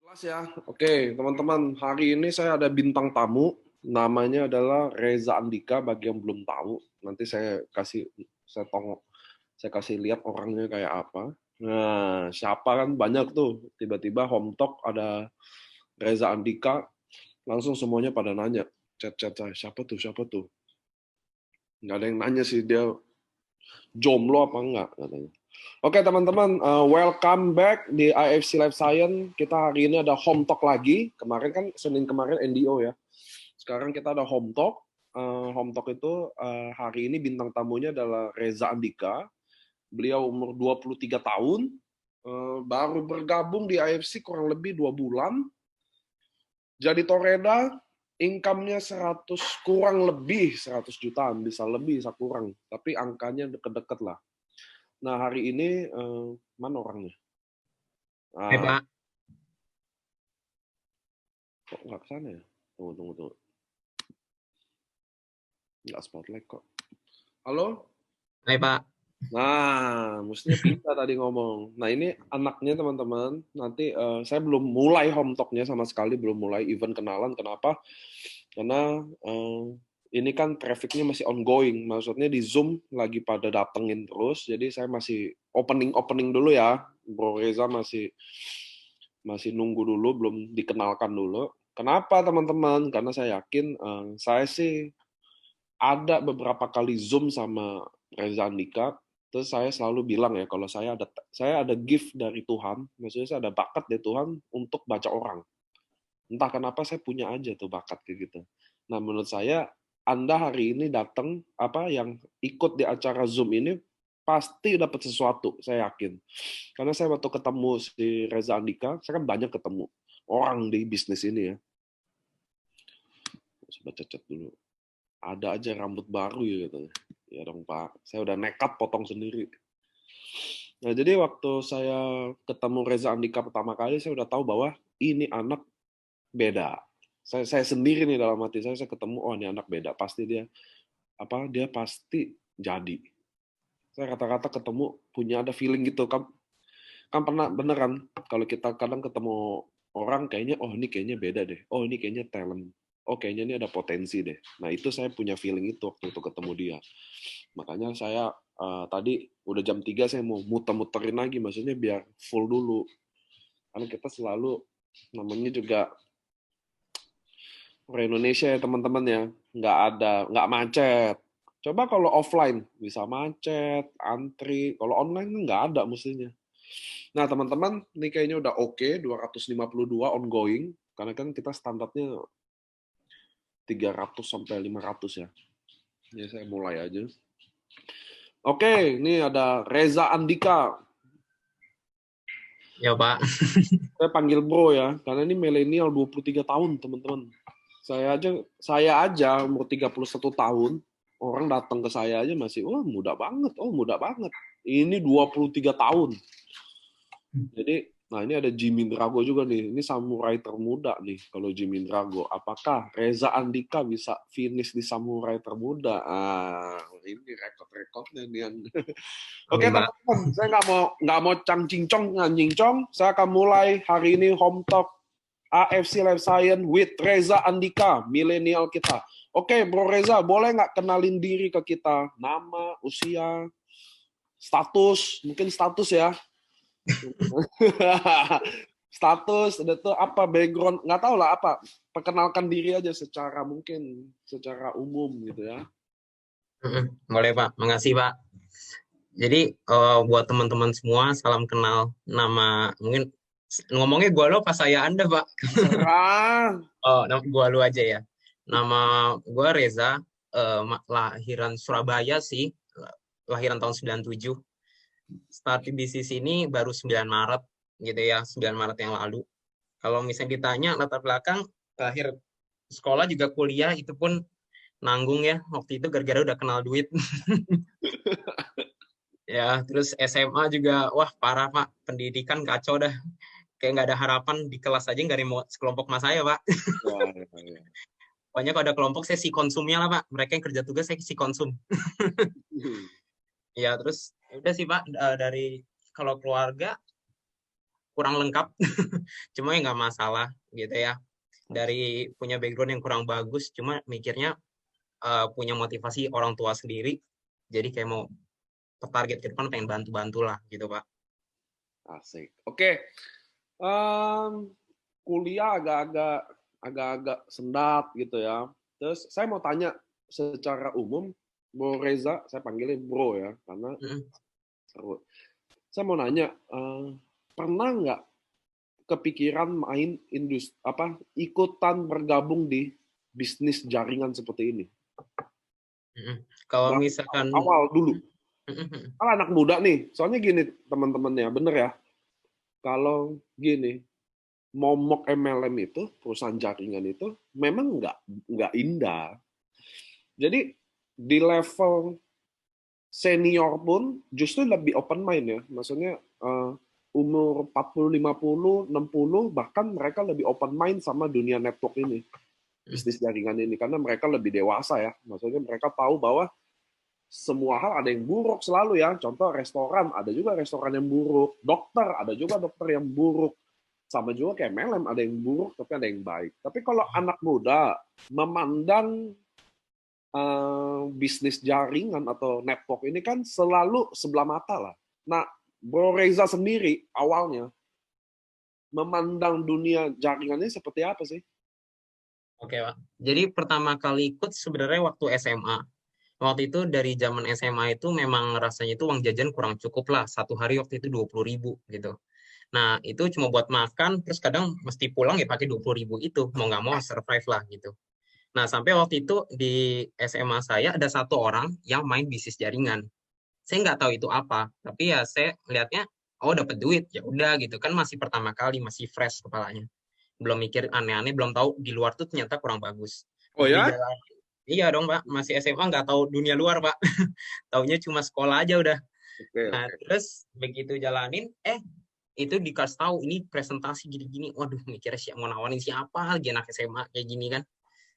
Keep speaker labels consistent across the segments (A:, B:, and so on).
A: Kelas ya. Oke, teman-teman, hari ini saya ada bintang tamu. Namanya adalah Reza Andika. Bagi yang belum tahu, nanti saya kasih lihat orangnya kayak apa. Nah, siapa kan banyak tuh. Tiba-tiba home talk ada Reza Andika, langsung semuanya pada nanya. Chat-chat saya, siapa tuh? Nggak ada yang nanya sih, dia jomblo apa enggak katanya. Oke teman-teman, welcome back di IFC Life Science. Kita hari ini ada home talk lagi. Kemarin kan Senin kemarin NDO ya. Sekarang kita ada home talk. Home talk itu hari ini bintang tamunya adalah Reza Andika. Beliau umur 23 tahun, baru bergabung di IFC kurang lebih 2 bulan. Jadi Toreda, income-nya 100 kurang lebih 100 jutaan, bisa lebih, bisa kurang. Tapi angkanya deket-deket lah. Nah, hari ini mana orangnya?
B: Hai
A: Ah,
B: Pak,
A: kok nggak kesana ya? Tunggu. Nggak spotlight kok. Halo?
B: hai Pak.
A: Nah, mestinya bisa tadi ngomong. Nah, ini anaknya teman-teman. Nanti saya belum mulai home talk-nya sama sekali, belum mulai event kenalan. Kenapa? Karena ini kan traffic-nya masih ongoing. Maksudnya di Zoom lagi pada datengin terus. Jadi saya masih opening dulu ya. Bro Reza masih nunggu dulu, belum dikenalkan dulu. Kenapa teman-teman? Karena saya yakin saya sih ada beberapa kali Zoom sama Reza Andika, terus saya selalu bilang ya kalau saya ada gift dari Tuhan, maksudnya saya ada bakat dari Tuhan untuk baca orang. Entah kenapa saya punya aja tuh bakat kayak gitu. Nah, menurut saya Anda hari ini datang apa yang ikut di acara Zoom ini pasti dapat sesuatu, saya yakin. Karena saya waktu ketemu si Reza Andika, saya kan banyak ketemu orang di bisnis ini ya. Coba chat dulu. Ada aja rambut baru ya katanya. Ya dong Pak, saya udah nekat potong sendiri. Nah jadi waktu saya ketemu Reza Andika pertama kali, saya udah tahu bahwa ini anak beda. Saya sendiri nih dalam hati saya ketemu, oh ini anak beda, pasti dia pasti jadi. Saya kata-kata ketemu punya ada feeling gitu kan, kan pernah beneran kalau kita kadang ketemu orang kayaknya oh ini kayaknya beda deh, oh ini kayaknya talent, oh kayaknya ini ada potensi deh. Nah itu saya punya feeling itu waktu itu ketemu dia. Makanya saya tadi udah jam 3 saya mau muter-muterin lagi, maksudnya biar full dulu. Karena kita selalu namanya juga orang Indonesia ya teman-teman ya, nggak macet. Coba kalau offline bisa macet, antri. Kalau online kan nggak ada mestinya. Nah teman-teman, ini kayaknya udah oke, 252 ongoing. Karena kan kita standarnya 300 sampai 500 ya. Jadi saya mulai aja. Oke, ini ada Reza Andika.
B: Ya Pak.
A: Saya panggil bro ya, karena ini milenial 23 tahun, teman-teman. Saya aja umur 31 tahun, orang datang ke saya aja masih, oh muda banget. Ini 23 tahun. Jadi, nah ini ada Jimmy Drago juga nih. Ini samurai termuda nih kalau Jimmy Drago. Apakah Reza Andika bisa finish di samurai termuda? Ah, ini rekod-rekodnya nih yang Oke
B: Amin Pak.
A: teman-teman, saya nggak mau cincong. Saya akan mulai hari ini home talk AFC Life Science with Reza Andika, milenial kita. Oke, Bro Reza, boleh nggak kenalin diri ke kita? Nama, usia, status, mungkin status ya. Status, itu apa background, nggak tahu lah apa. Perkenalkan diri aja secara umum gitu ya.
B: Boleh Pak, makasih Pak. Jadi buat teman-teman semua, salam kenal. Nama mungkin ngomongnya gua lo pas saya Anda Pak.
A: Terserah.
B: Oh, gua lu aja ya. Nama gua Reza, lahiran Surabaya sih, lahiran tahun 97. Start di bisnis ini baru 9 Maret gitu ya, 9 Maret yang lalu. Kalau misalnya ditanya latar belakang, akhir sekolah juga kuliah itu pun nanggung ya waktu itu gara-gara udah kenal duit. Ya terus SMA juga wah parah Pak, pendidikan kacau dah, kayak nggak ada harapan di kelas aja, nggak ada yang mau sekelompok sama saya Pak.
A: Ya, ya, ya.
B: Pokoknya kalau ada kelompok saya si konsumnya lah Pak, mereka yang kerja tugas saya si konsum. Ya terus udah sih Pak, dari kalau keluarga kurang lengkap, cuma ya nggak masalah gitu ya. Dari punya background yang kurang bagus, cuma mikirnya punya motivasi orang tua sendiri, jadi kayak mau target ke depan pengen bantu-bantu lah gitu Pak.
A: Asik. Oke. Kuliah agak-agak sendat gitu ya. Terus saya mau tanya secara umum, Bro Reza, saya panggilnya Bro ya, karena seru. Saya mau nanya, pernah nggak kepikiran main ikutan bergabung di bisnis jaringan seperti ini?
B: Kalau
A: Dari
B: misalkan
A: awal dulu. Kalau anak muda nih, soalnya gini teman-teman ya, bener ya. Kalau gini, momok MLM itu, perusahaan jaringan itu, memang nggak indah. Jadi di level senior pun justru lebih open mind ya. Maksudnya umur 40, 50, 60, bahkan mereka lebih open mind sama dunia network ini. Bisnis jaringan ini. Karena mereka lebih dewasa ya. Maksudnya mereka tahu bahwa semua hal ada yang buruk selalu ya. Contoh restoran, ada juga restoran yang buruk. Dokter, ada juga dokter yang buruk. Sama juga kayak MLM, ada yang buruk tapi ada yang baik. Tapi kalau anak muda memandang bisnis jaringan atau network ini kan selalu sebelah mata lah. Nah, Bro Reza sendiri awalnya memandang dunia jaringannya seperti apa sih?
B: Oke Pak. Jadi pertama kali ikut sebenarnya waktu SMA. Waktu itu dari zaman SMA itu memang rasanya itu uang jajan kurang cukup lah. Satu hari waktu itu 20.000 gitu. Nah itu cuma buat makan, terus kadang mesti pulang ya pakai 20.000 itu. Mau nggak mau survive lah gitu. Nah sampai waktu itu di SMA saya ada satu orang yang main bisnis jaringan. Saya nggak tahu itu apa, tapi ya saya lihatnya, oh dapat duit, ya udah gitu kan masih pertama kali, masih fresh kepalanya. Belum mikir aneh-aneh, belum tahu di luar tuh ternyata kurang bagus.
A: Oh
B: Pas
A: ya?
B: dijalan, iya dong Pak, masih SMA nggak tahu dunia luar Pak. Taunya cuma sekolah aja udah.
A: Oke,
B: Nah
A: oke.
B: terus begitu jalanin, itu dikasih tahu ini presentasi gini-gini. Waduh, mikirnya siapa mau nawarin siapa lagi anak SMA kayak gini kan.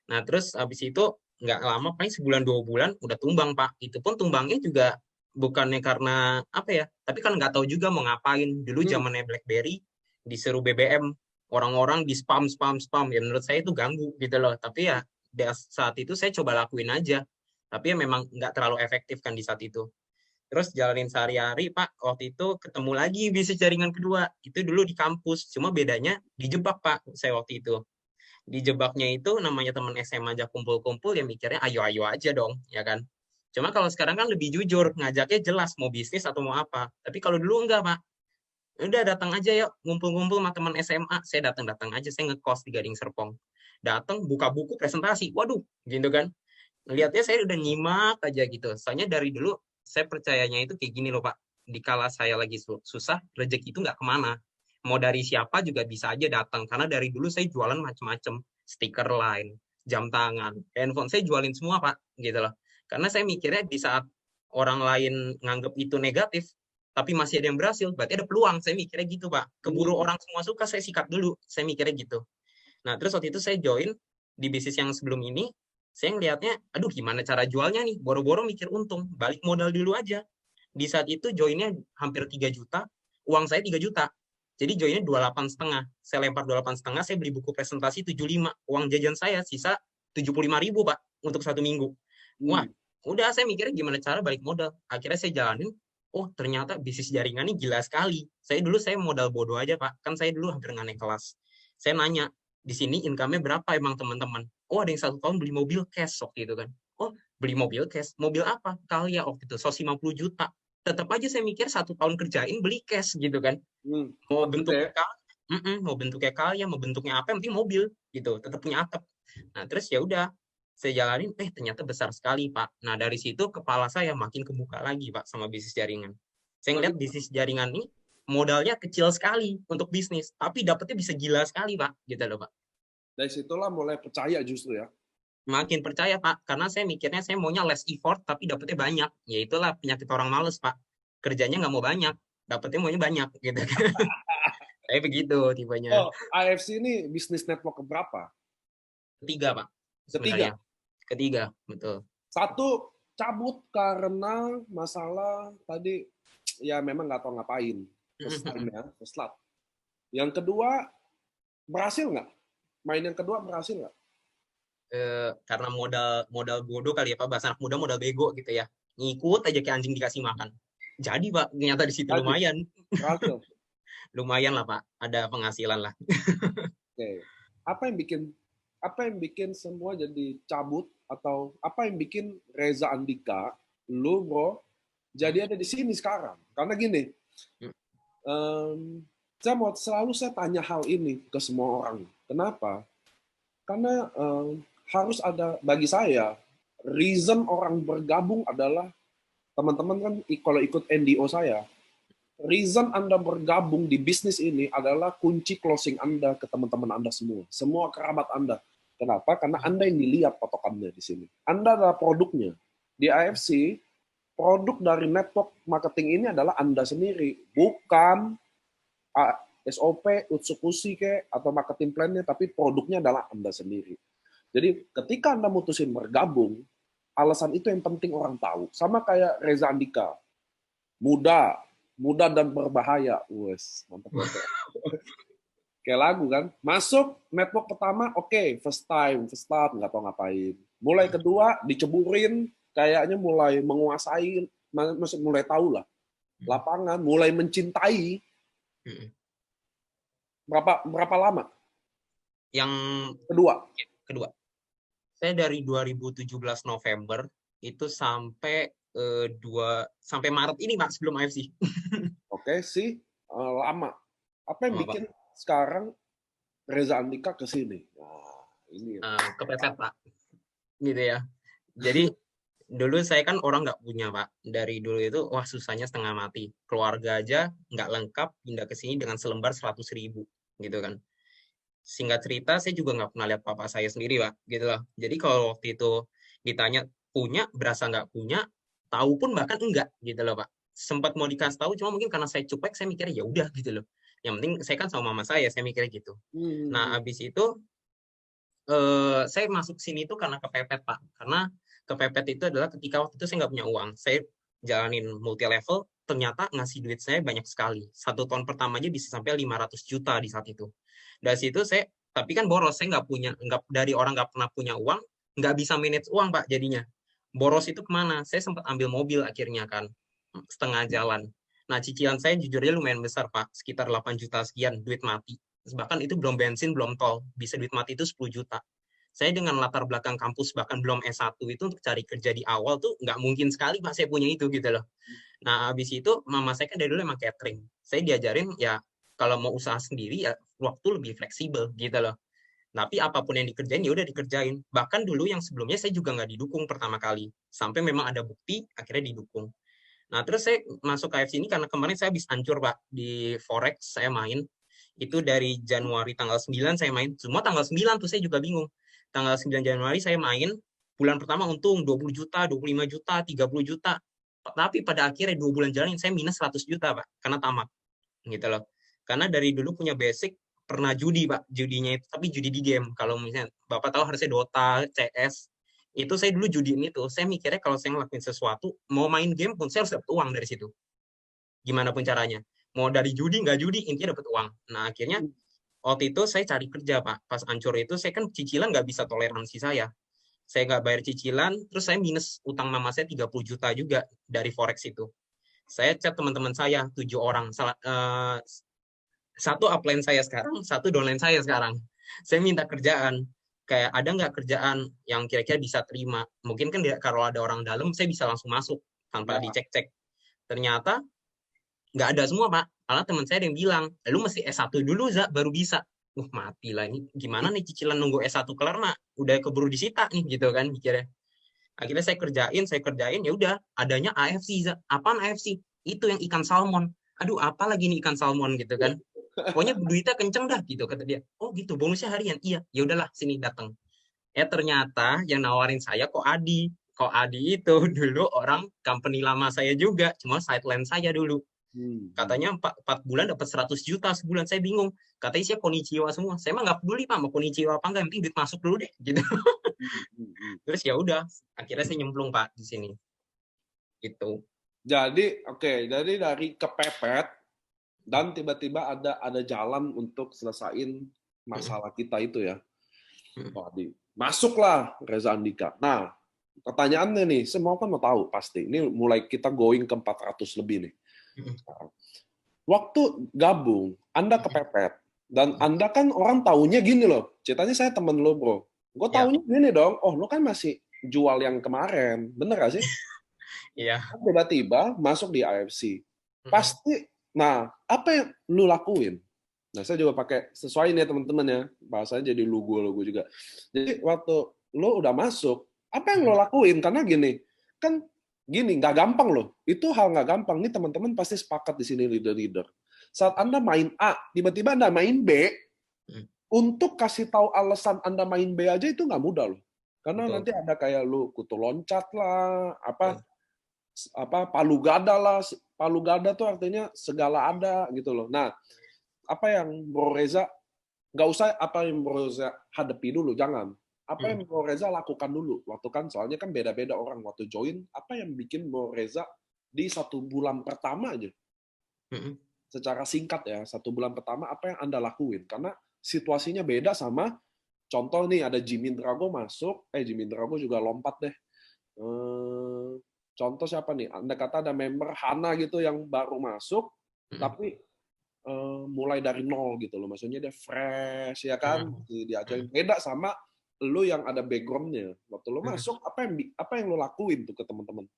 B: Nah terus habis itu nggak lama, paling sebulan 2 bulan udah tumbang Pak. Itu pun tumbangnya juga bukannya karena apa ya, tapi kan nggak tahu juga mau ngapain. Dulu zamannya BlackBerry disuruh BBM, orang-orang di spam spam spam, ya menurut saya itu ganggu gitu loh. Tapi ya saat itu saya coba lakuin aja, tapi ya memang nggak terlalu efektif kan di saat itu. Terus jalanin sehari-hari Pak, waktu itu ketemu lagi bisnis jaringan kedua, itu dulu di kampus, cuma bedanya dijebak Pak saya waktu itu. Dijebaknya itu namanya teman SMA aja kumpul-kumpul, ya mikirnya ayo-ayo aja dong, ya kan. Cuma kalau sekarang kan lebih jujur, ngajaknya jelas mau bisnis atau mau apa. Tapi kalau dulu enggak Pak, udah datang aja yuk, ngumpul-ngumpul sama teman SMA. Saya datang-datang aja, saya ngekos di Gading Serpong. Datang buka buku presentasi, waduh, gitu kan. Lihatnya saya udah nyimak aja gitu. Soalnya dari dulu saya percayanya itu kayak gini loh Pak. Dikala saya lagi susah, rezeki itu nggak kemana. Mau dari siapa juga bisa aja datang. Karena dari dulu saya jualan macam-macam. Stiker line, jam tangan, handphone. Saya jualin semua Pak. Gitu loh. Karena saya mikirnya di saat orang lain nganggap itu negatif, tapi masih ada yang berhasil, berarti ada peluang. Saya mikirnya gitu Pak. Keburu orang semua suka, saya sikat dulu. Saya mikirnya gitu. Nah, terus waktu itu saya join di bisnis yang sebelum ini, saya ngelihatnya, aduh gimana cara jualnya nih, boro-boro mikir untung, balik modal dulu aja. Di saat itu joinnya hampir 3 juta, uang saya 3 juta. Jadi joinnya 28,5. Saya lempar 28,5, saya beli buku presentasi 75. Uang jajan saya sisa 75.000 Pak, untuk 1 minggu. Wah, udah saya mikirnya gimana cara balik modal. Akhirnya saya jalanin, oh ternyata bisnis jaringan ini gila sekali. Saya modal bodoh aja Pak, kan saya dulu hampir nggak naik kelas. Saya nanya, di sini income-nya berapa emang teman-teman? Oh ada yang 1 tahun beli mobil cash waktu itu kan. Oh beli mobil cash, mobil apa? Kalia waktu itu, 150 juta. Tetap aja saya mikir 1 tahun kerjain beli cash gitu kan. Mau bentuknya mau bentuknya Kalia, mau bentuknya apa, yang penting mobil gitu, tetap punya atap. Nah terus ya udah, saya jalanin, ternyata besar sekali Pak. Nah dari situ kepala saya makin kebuka lagi Pak sama bisnis jaringan. Saya ngeliat bisnis jaringan ini modalnya kecil sekali untuk bisnis, tapi dapetnya bisa gila sekali Pak, gitu loh Pak.
A: Dari situlah mulai percaya justru ya.
B: Makin percaya Pak, karena saya mikirnya saya maunya less effort tapi dapetnya banyak. Ya itulah penyakit orang males Pak. Kerjanya nggak mau banyak, dapetnya maunya banyak gitu. Kayak begitu tipenya.
A: Oh, AFC ini bisnis network keberapa?
B: Ketiga Pak,
A: Ketiga.
B: sebenarnya. Ketiga, betul.
A: Satu cabut karena masalah tadi ya memang nggak tahu ngapain. First time ya, first love. Yang kedua, berhasil nggak? Main yang kedua berhasil nggak?
B: Karena modal bodoh kali ya Pak, bahasa anak muda modal bego gitu ya. Ngikut aja kayak anjing dikasih makan. Jadi Pak, ternyata di situ
A: Jadi,
B: lumayan.
A: berhasil.
B: Lumayan lah Pak, ada penghasilan lah.
A: Oke. Apa yang bikin semua jadi cabut atau apa yang bikin Reza Andika, lu bro,
B: Hmm,
A: jadi ada di sini sekarang? Karena gini,
B: hmm,
A: saya tanya hal ini ke semua orang. Kenapa? Karena harus ada bagi saya reason orang bergabung adalah teman-teman kan kalau ikut NDO saya, reason Anda bergabung di bisnis ini adalah kunci closing Anda ke teman-teman Anda semua, semua kerabat Anda. Kenapa? Karena Anda yang dilihat patokannya di sini. Anda adalah produknya. Di AFC, produk dari network marketing ini adalah Anda sendiri, bukan SOP, eksekusi ke atau marketing plan-nya, tapi produknya adalah Anda sendiri. Jadi ketika Anda mutusin bergabung, alasan itu yang penting orang tahu. Sama kayak Reza Andika, muda, muda dan berbahaya. Wes, mantap banget. Kayak lagu kan, masuk network pertama, oke, first time, first start, nggak tahu ngapain. Mulai kedua, diceburin, kayaknya mulai menguasai, maksud mulai tahu lah lapangan, mulai mencintai.
B: hmm.
A: Berapa lama?
B: Yang
A: Kedua.
B: kedua, saya dari 2017 November itu sampai sampai Maret ini Pak, sebelum AFC.
A: Oke sih, lama. Apa yang
B: Sama Pak.
A: bikin sekarang Reza Andika ke sini? Nah, ini ya.
B: Kepepet Pak, gitu ya. Jadi dulu saya kan orang nggak punya Pak. Dari dulu itu wah susahnya setengah mati. Keluarga aja nggak lengkap, pindah ke sini dengan selembar 100.000 gitu kan. Singkat cerita saya juga nggak pernah lihat papa saya sendiri Pak, gitu loh. Jadi kalau waktu itu ditanya punya, berasa nggak punya, tahu pun bahkan enggak gitu loh Pak. Sempat mau dikasih tahu, cuma mungkin karena saya cuek, saya mikirnya ya udah gitu loh. Yang penting saya kan sama mama saya mikirnya gitu. Nah,
A: Hmm.
B: habis itu saya masuk sini tuh karena kepepet Pak. Karena kepepet itu adalah ketika waktu itu saya nggak punya uang. Saya jalanin multi level, ternyata ngasih duit saya banyak sekali. 1 tahun pertama aja bisa sampai 500 juta di saat itu. Dari situ saya, tapi kan boros, saya nggak punya, nggak dari orang nggak pernah punya uang, nggak bisa manage uang Pak jadinya. Boros itu kemana? Saya sempat ambil mobil akhirnya kan, setengah jalan. Nah, cicilan saya jujur aja lumayan besar Pak, sekitar 8 juta sekian duit mati. Bahkan itu belum bensin, belum tol, bisa duit mati itu 10 juta. Saya dengan latar belakang kampus bahkan belum S1 itu untuk cari kerja di awal tuh nggak mungkin sekali Pak saya punya itu gitu loh. Nah, habis itu mama saya kan dari dulu emang catering. Saya diajarin ya kalau mau usaha sendiri ya waktu lebih fleksibel gitu loh. Tapi apapun yang dikerjain ya udah dikerjain. Bahkan dulu yang sebelumnya saya juga nggak didukung pertama kali. Sampai memang ada bukti akhirnya didukung. Nah, terus saya masuk KFC ini karena kemarin saya habis hancur Pak di Forex, saya main. Itu dari Januari tanggal 9 saya main. Semua tanggal 9 tuh saya juga bingung. Tanggal 9 Januari saya main, bulan pertama untung 20 juta, 25 juta, 30 juta. Tapi pada akhirnya 2 bulan jalan saya minus 100 juta, Pak, karena tamak. Gitu loh. Karena dari dulu punya basic pernah judi, Pak. Judinya itu tapi judi di game. Kalau misalnya Bapak tahu harusnya Dota, CS, itu saya dulu judiin itu. Saya mikirnya kalau saya ngelakuin sesuatu, mau main game pun saya harus dapat uang dari situ. Gimana pun caranya. Mau dari judi, nggak judi, intinya dapat uang. Nah, akhirnya waktu itu saya cari kerja, Pak. Pas ancur itu, saya kan cicilan nggak bisa toleransi saya. Saya nggak bayar cicilan, terus saya minus utang mama saya 30 juta juga dari Forex itu. Saya chat teman-teman saya, 7 orang. Satu upline saya sekarang, satu downline saya sekarang. Saya minta kerjaan. Kayak ada nggak kerjaan yang kira-kira bisa terima. Mungkin kan kalau ada orang dalam, saya bisa langsung masuk tanpa
A: Ya.
B: dicek-cek. Ternyata nggak ada semua Pak, malah teman saya ada yang bilang lu mesti S1 dulu Za baru bisa. Mati lah ini gimana nih cicilan nunggu S1 kelar nak udah keburu disita nih gitu kan mikirnya. Akhirnya saya kerjain ya udah adanya AFC Za. Apaan AFC? Itu yang ikan salmon. Aduh apa lagi nih ikan salmon gitu kan. Pokoknya duitnya kenceng dah gitu kata dia. Oh gitu bonusnya harian. Iya ya udahlah sini datang. Ternyata yang nawarin saya kok Adi. Kok Adi itu dulu orang company lama saya juga, cuma sideline saya dulu. Katanya 4 bulan dapat 100 juta sebulan. Saya bingung. Katanya sih konnichiwa semua. Saya mah nggak peduli Pak mau konnichiwa apa enggak, yang penting duit masuk dulu deh gitu. Terus ya udah, akhirnya saya nyemplung Pak di sini. Gitu.
A: Jadi, oke, jadi dari kepepet Dan tiba-tiba ada jalan untuk selesain masalah kita itu ya. Masuklah Reza Andika. Nah, pertanyaannya nih, semua kan mau tahu pasti. Ini mulai kita going ke 400 lebih nih. Waktu gabung, Anda kepepet. Dan Anda kan orang taunya gini loh. Ceritanya saya temen lo, bro. Gue taunya gini dong, oh lo kan masih jual yang kemarin. Bener gak sih?
B: Iya.
A: Tiba-tiba masuk di AFC. Pasti, nah apa yang lu lakuin? Nah, saya juga pakai sesuai nih teman-teman ya. Bahasanya jadi logo juga. Jadi waktu lo udah masuk, apa yang lo lakuin? Karena gini, kan gini, nggak gampang loh. Itu hal nggak gampang. Nih teman-teman pasti sepakat di sini leader-leader. Saat Anda main A, tiba-tiba Anda main B, untuk kasih tahu alasan Anda main B aja itu nggak mudah loh. Karena nanti ada kayak lu kutu loncat lah, apa palu gada lah. Palu gada tuh artinya segala ada gitu loh. Nah, apa yang Bro Reza, nggak usah apa yang Bro Reza hadapi dulu, jangan. Apa yang Bro Reza lakukan dulu. Waktu kan, soalnya kan beda-beda orang waktu join, apa yang bikin Bro Reza di 1 bulan pertama aja. Secara singkat ya, 1 bulan pertama apa yang Anda lakuin. Karena situasinya beda sama, contoh nih ada Jimmy Drago masuk, Jimmy Drago juga lompat deh. Contoh siapa nih? Anda kata ada member Hana gitu yang baru masuk, tapi mulai dari nol gitu loh, maksudnya dia fresh ya kan, diajarin. Beda sama lu yang ada backgroundnya. Waktu lu masuk, apa yang lu lakuin tuh ke teman-teman?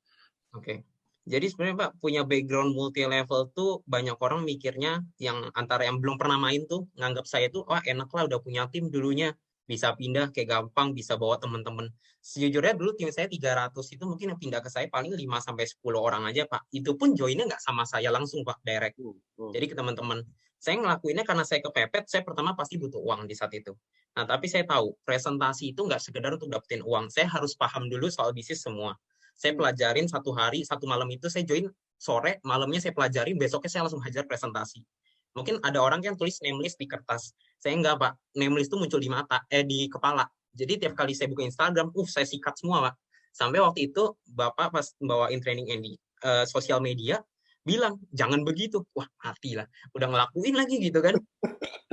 B: Oke. Jadi sebenarnya Pak, punya background multi level tuh banyak orang mikirnya yang antara yang belum pernah main tuh nganggap saya tuh wah enak lah udah punya tim dulunya, bisa pindah kayak gampang, bisa bawa teman-teman. Sejujurnya dulu tim saya 300 itu mungkin yang pindah ke saya paling 5 sampai 10 orang aja Pak. Itu pun joinnya nggak sama saya langsung Pak, direct. Jadi ke teman-teman. Saya ngelakuinnya karena saya kepepet, saya pertama pasti butuh uang di saat itu. Nah, tapi saya tahu presentasi itu nggak sekedar untuk dapetin uang. Saya harus paham dulu soal bisnis semua. Saya pelajarin 1 hari, 1 malam itu saya join sore, malamnya saya pelajarin, besoknya saya langsung hajar presentasi. Mungkin ada orang yang tulis name list di kertas. Saya enggak, Pak. Name list itu muncul di kepala. Jadi tiap kali saya buka Instagram, saya sikat semua, Pak. Sampai waktu itu Bapak pas bawain training di sosial media bilang, "Jangan begitu." Wah, mati lah. Udah ngelakuin lagi gitu kan.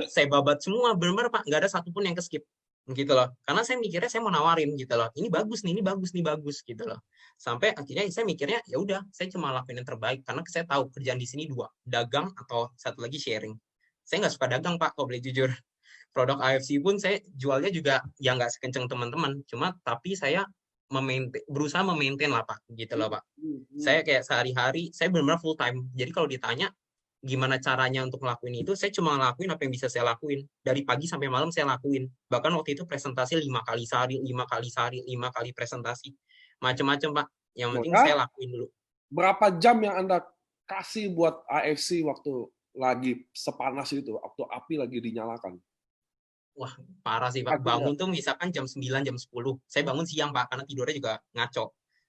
B: Saya babat semua, benar-benar Pak, nggak ada satupun yang keskip gitu loh. Karena saya mikirnya saya mau nawarin gitu loh. Ini bagus nih, ini bagus nih, bagus gitu loh. Sampai akhirnya saya mikirnya ya udah, saya cuma lakuin yang terbaik karena saya tahu kerjaan di sini 2, dagang atau satu lagi sharing. Saya nggak suka dagang Pak, kalau boleh jujur. Produk AFC pun saya jualnya juga ya nggak sekenceng teman-teman. Cuma tapi saya berusaha memaintain lah Pak, gitu loh Pak. Saya kayak sehari-hari, saya benar-benar full time. Jadi kalau ditanya gimana caranya untuk ngelakuin itu, saya cuma ngelakuin apa yang bisa saya lakuin. Dari pagi sampai malam saya lakuin. Bahkan waktu itu presentasi 5 kali sehari, 5 kali sehari, 5 kali presentasi. Macam-macam Pak. Yang penting saya lakuin dulu.
A: Berapa jam yang Anda kasih buat AFC waktu lagi sepanas itu, waktu api lagi dinyalakan?
B: Wah, parah sih Pak. Bangun tuh misalkan jam 9, jam 10. Saya bangun siang Pak, karena tidurnya juga ngaco.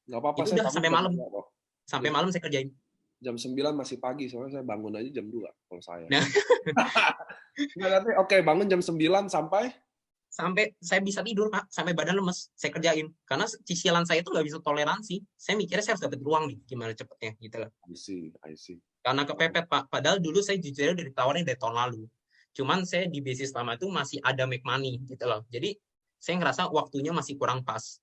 A: Nggak apa-apa,
B: itu udah sampai malam. Sampai malam saya kerjain.
A: Jam 9 masih pagi, soalnya saya bangun aja jam 2 kalau saya.
B: Nah.
A: Oke, bangun jam 9 sampai
B: saya bisa tidur Pak, sampai badan lemes, saya kerjain. Karena cicilan saya itu nggak bisa toleransi. Saya mikirnya saya harus dapat ruang nih, gimana cepetnya gitu loh.
A: I see.
B: Karena kepepet Pak, padahal dulu saya jujur udah ditawarin dari tahun lalu. Cuman saya di bisnis lama itu masih ada make money gitu loh. Jadi saya ngerasa waktunya masih kurang pas.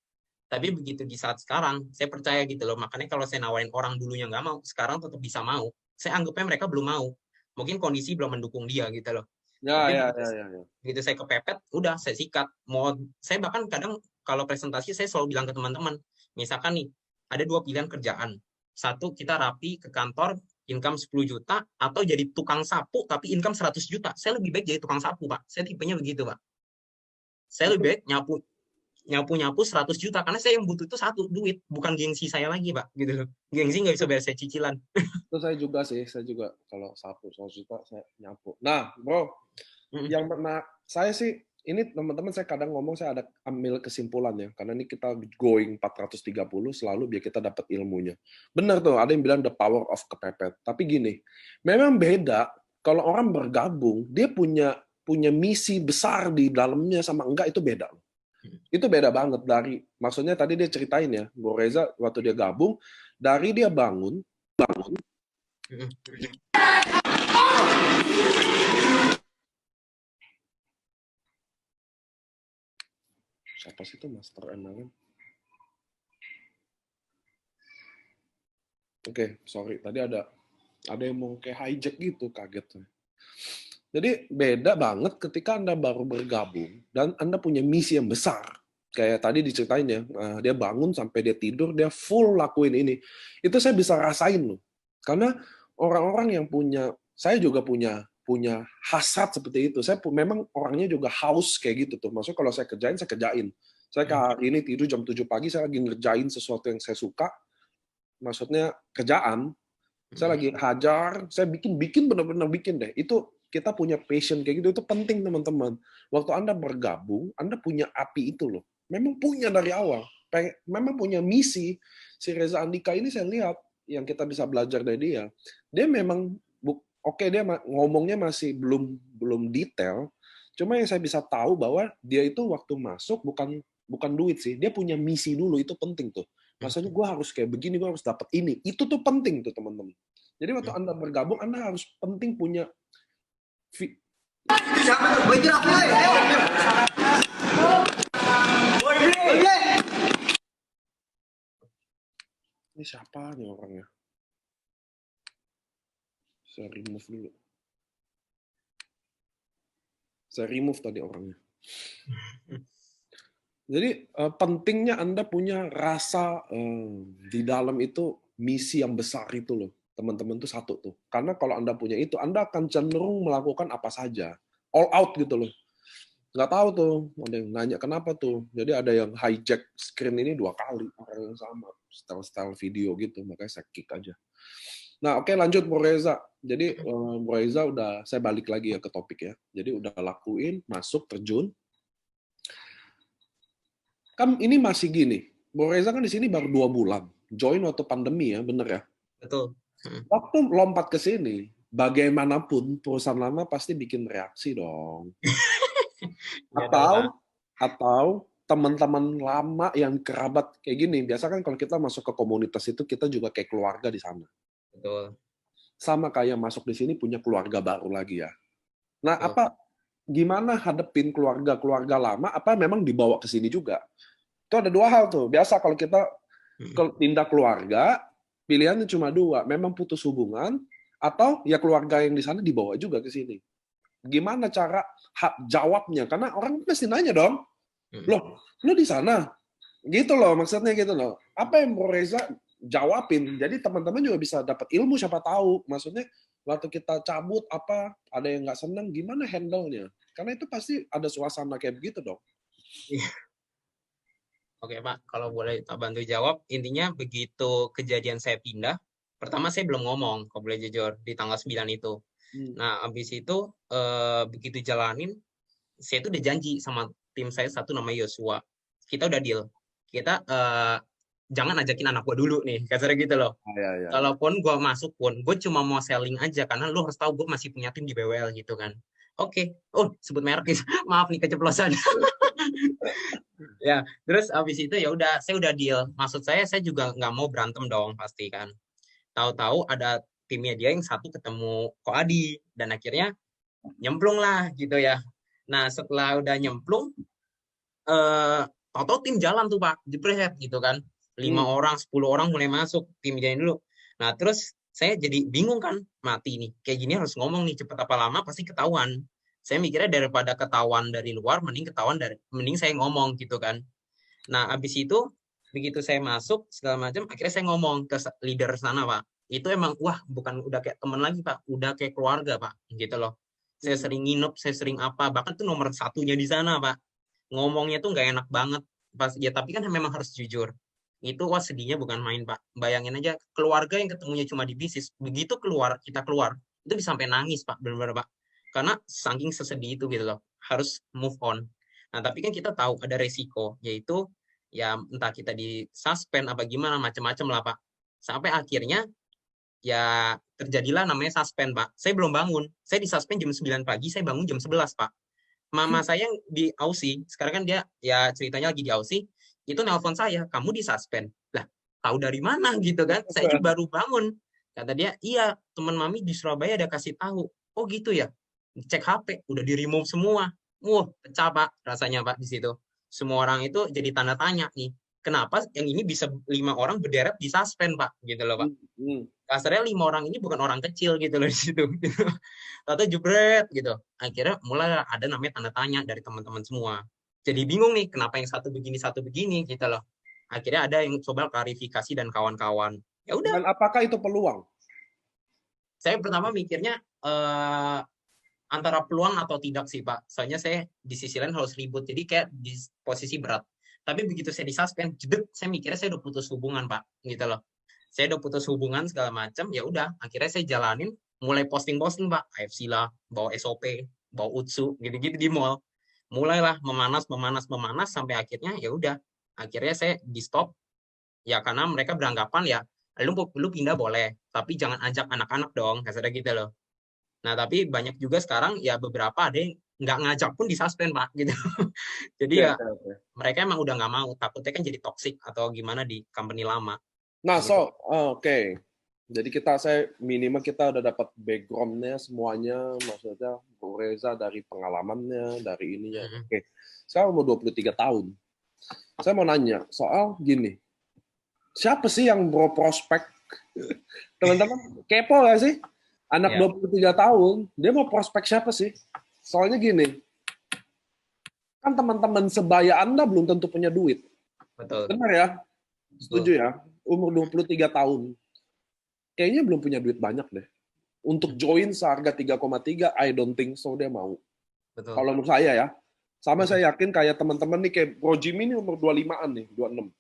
B: Tapi begitu di saat sekarang, saya percaya gitu loh. Makanya kalau saya nawarin orang dulunya nggak mau, sekarang tetap bisa mau. Saya anggapnya mereka belum mau. Mungkin kondisi belum mendukung dia gitu loh.
A: Ya.
B: Begitu saya kepepet, udah saya sikat. Saya bahkan kadang kalau presentasi saya selalu bilang ke teman-teman, misalkan nih, ada 2 pilihan kerjaan. Satu, kita rapi ke kantor, income 10 juta, atau jadi tukang sapu, tapi income 100 juta. Saya lebih baik jadi tukang sapu, Pak. Saya tipenya begitu, Pak. Saya lebih baik nyapu 100 juta, karena saya yang butuh itu satu, duit. Bukan gengsi saya lagi, Pak. Gitu. Gengsi nggak bisa bayar saya cicilan.
A: Itu saya juga kalau sapu 100 juta, saya nyapu. Nah, bro, yang pernah saya sih, ini teman-teman saya kadang ngomong, saya ada ambil kesimpulan ya, karena ini kita going 430 selalu biar kita dapat ilmunya. Benar tuh, ada yang bilang the power of kepepet. Tapi gini, memang beda kalau orang bergabung, dia punya misi besar di dalamnya sama enggak, itu beda. Itu beda banget dari, maksudnya tadi dia ceritain ya, Bro Reza waktu dia gabung, dari dia bangun, Siapa sih itu Master MLM? Oke, sorry. Tadi ada yang mau kayak hijack gitu, kaget. Jadi beda banget ketika Anda baru bergabung dan Anda punya misi yang besar. Kayak tadi diceritain ya, dia bangun sampai dia tidur, dia full lakuin ini. Itu saya bisa rasain loh. Karena orang-orang yang saya juga punya hasrat seperti itu. Saya memang orangnya juga haus kayak gitu tuh. Maksudnya kalau saya kerjain. Saya hari ini tidur jam 7 pagi, saya lagi ngerjain sesuatu yang saya suka. Maksudnya kerjaan. Saya lagi hajar, saya bikin benar-benar bikin deh. Itu kita punya passion kayak gitu, itu penting teman-teman. Waktu Anda bergabung, Anda punya api itu loh. Memang punya dari awal. Memang punya misi. Si Reza Andika ini saya lihat, yang kita bisa belajar dari dia. Dia memang, oke, dia ngomongnya masih belum detail, cuma yang saya bisa tahu bahwa dia itu waktu masuk bukan duit sih. Dia punya misi dulu, itu penting tuh. Maksudnya gue harus kayak begini, gue harus dapat ini. Itu tuh penting tuh teman-teman. Jadi waktu Anda bergabung, Anda harus penting punya ini siapa nih orangnya? Saya remove dulu. Saya remove tadi orangnya. Jadi pentingnya Anda punya rasa di dalam itu misi yang besar itu loh. Teman-teman tuh satu tuh. Karena kalau Anda punya itu, Anda akan cenderung melakukan apa saja. All out gitu loh. Nggak tahu tuh, ada yang nanya kenapa tuh. Jadi ada yang hijack screen ini 2 kali. Orang yang sama. Style video gitu. Makanya saya kick aja. Nah oke, lanjut Bro Reza. Jadi Bro Reza saya balik lagi ya ke topik ya. Jadi udah lakuin, masuk, terjun. Kan ini masih gini. Bro Reza kan di sini baru 2 bulan. Join waktu pandemi ya, bener ya?
B: Betul.
A: Waktu lompat ke sini, bagaimanapun perusahaan lama pasti bikin reaksi dong. Atau teman-teman lama yang kerabat kayak gini. Biasa kan kalau kita masuk ke komunitas itu, kita juga kayak keluarga di sana.
B: Betul.
A: Sama kayak masuk di sini punya keluarga baru lagi ya. Nah, gimana hadepin keluarga lama, apa memang dibawa ke sini juga? Itu ada 2 hal tuh. Biasa kalau kita pindah keluarga, pilihannya cuma 2. Memang putus hubungan, atau ya keluarga yang di sana dibawa juga ke sini. Gimana cara jawabnya? Karena orang pasti nanya dong, loh, lu di sana? Gitu loh, maksudnya gitu loh. Apa yang Bro Reza jawabin? Jadi teman-teman juga bisa dapat ilmu, siapa tahu. Maksudnya, waktu kita cabut, ada yang nggak senang, gimana handle-nya? Karena itu pasti ada suasana kayak begitu dong.
B: Oke Pak, kalau boleh tak bantu jawab, intinya begitu kejadian saya pindah, pertama saya belum ngomong, kalau boleh jujur, di tanggal 9 itu. Nah, habis itu begitu jalanin, saya itu udah janji sama tim saya satu namanya Yosua. Kita udah deal. Kita jangan ajakin anak gua dulu nih, kasarnya gitu loh.
A: Ya.
B: Kalaupun gua masuk pun, gue cuma mau selling aja, karena lu harus tahu gue masih punya tim di BWL gitu kan. Oke. Oh, sebut merek nih. Maaf nih keceplosan. Ya, terus abis itu ya udah, saya udah deal. Maksud saya juga nggak mau berantem dong pasti kan. Tahu-tahu ada timnya dia yang satu ketemu Ko Adi dan akhirnya nyemplung lah gitu ya. Nah setelah udah nyemplung, tahu-tahu tim jalan tuh Pak, jepret gitu kan. 5 orang, 10 orang mulai masuk tim jalan dulu. Nah terus saya jadi bingung kan, mati nih. Kayak gini harus ngomong nih, cepet apa lama pasti ketahuan. Saya mikirnya daripada ketahuan dari luar, mending saya ngomong gitu kan. Nah, abis itu begitu saya masuk segala macam, akhirnya saya ngomong ke leader sana Pak. Itu emang bukan udah kayak teman lagi Pak, udah kayak keluarga Pak, gitu loh. Saya sering nginep, saya sering apa, bahkan tuh nomor satunya di sana Pak. Ngomongnya tuh nggak enak banget pas ya, tapi kan memang harus jujur. Itu sedihnya bukan main Pak. Bayangin aja keluarga yang ketemunya cuma di bisnis, begitu kita keluar itu bisa sampai nangis Pak, benar-benar Pak. Karena saking sesedih itu gitu loh, harus move on. Nah, tapi kan kita tahu ada resiko, yaitu ya entah kita di suspend apa gimana macam-macam lah Pak. Sampai akhirnya ya terjadilah namanya suspend Pak. Saya belum bangun. Saya di suspend jam 9 pagi, saya bangun jam 11 Pak. Mama saya yang di Aussie, sekarang kan dia ya ceritanya lagi di Aussie, itu nelpon saya, kamu di suspend. Lah, tahu dari mana gitu kan? Saya juga baru bangun. Kata dia, iya, teman mami di Surabaya ada kasih tahu. Oh gitu ya? Cek HP, udah di remove semua. Pecah Pak rasanya Pak di situ. semua orang itu jadi tanda tanya nih. Kenapa yang ini bisa 5 orang berderet di suspend, Pak? Gitu loh, Pak. Kasarnya 5 orang ini bukan orang kecil gitu loh di situ. Gitu. Atau jebret gitu. Akhirnya mulai ada namanya tanda tanya dari teman-teman semua. Jadi bingung nih, kenapa yang satu begini gitu loh. Akhirnya ada yang coba klarifikasi dan kawan-kawan. Ya udah.
A: Dan apakah itu peluang?
B: Saya pertama mikirnya antara peluang atau tidak sih, Pak. Soalnya saya di sisi lain harus ribut, jadi kayak di posisi berat. Tapi begitu saya disuspend, jedek, saya mikirnya saya udah putus hubungan, Pak, gitu loh. Saya udah putus hubungan segala macam, ya udah, akhirnya saya jalanin, mulai posting-posting, Pak, AFC lah, bawa SOP, bawa Utsu, gitu-gitu di mall. Mulailah memanas, sampai akhirnya ya udah, akhirnya saya di stop, ya karena mereka beranggapan ya, lu pindah boleh, tapi jangan ajak anak-anak dong, kasarnya gitu loh. Nah, tapi banyak juga sekarang ya beberapa ada yang nggak ngajak pun disuspend, Pak, gitu. Jadi ya mereka emang udah nggak mau, takutnya kan jadi toxic atau gimana di company lama.
A: Nah,
B: gitu.
A: oke. Jadi minimal kita udah dapat background-nya semuanya, maksudnya Bro Reza dari pengalamannya, dari ininya. Oke. Saya umur 23 tahun. Saya mau nanya, soal gini. Siapa sih yang bro prospek? Teman-teman, kepo gak sih? Anak 23 tahun, dia mau prospek siapa sih? Soalnya gini, kan teman-teman sebaya Anda belum tentu punya duit.
B: Betul.
A: Benar ya? Setuju ya? Umur 23 tahun. Kayaknya belum punya duit banyak deh. Untuk join seharga 3,3, I don't think so dia mau.
B: Betul.
A: Kalau menurut saya ya. Sama saya yakin kayak teman-teman nih, kayak Bro Jimmy ini umur 25-an nih, 26.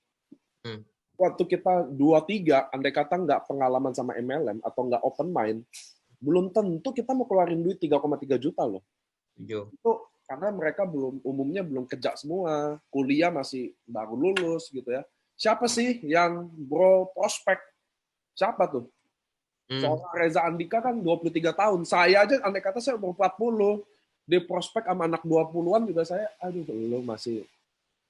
A: Waktu kita 23, andai kata nggak pengalaman sama MLM atau nggak open mind, belum tentu kita mau keluarin duit 3,3 juta loh. Itu karena mereka umumnya belum kerja semua, kuliah masih baru lulus gitu ya. Siapa sih yang bro prospek? Siapa tuh? Soalnya Reza Andika kan 23 tahun. Saya aja andai kata saya umur 40, di prospek sama anak 20-an juga saya, aduh lu masih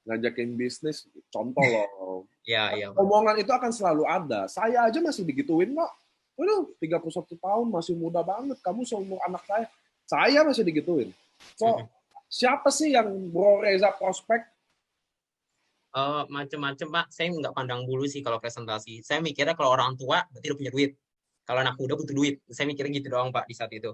A: ngajakin bisnis, contoh loh.
B: Iya.
A: Omongan itu akan selalu ada. Saya aja masih digituin kok. Waduh, 31 tahun, masih muda banget. Kamu seumur anak saya. Saya masih digituin. So, siapa sih yang Bro Reza prospek?
B: Macem-macem, Pak. Saya nggak pandang bulu sih kalau presentasi. Saya mikirnya kalau orang tua berarti udah punya duit. Kalau anak muda butuh duit. Saya mikirnya gitu doang, Pak, di saat itu.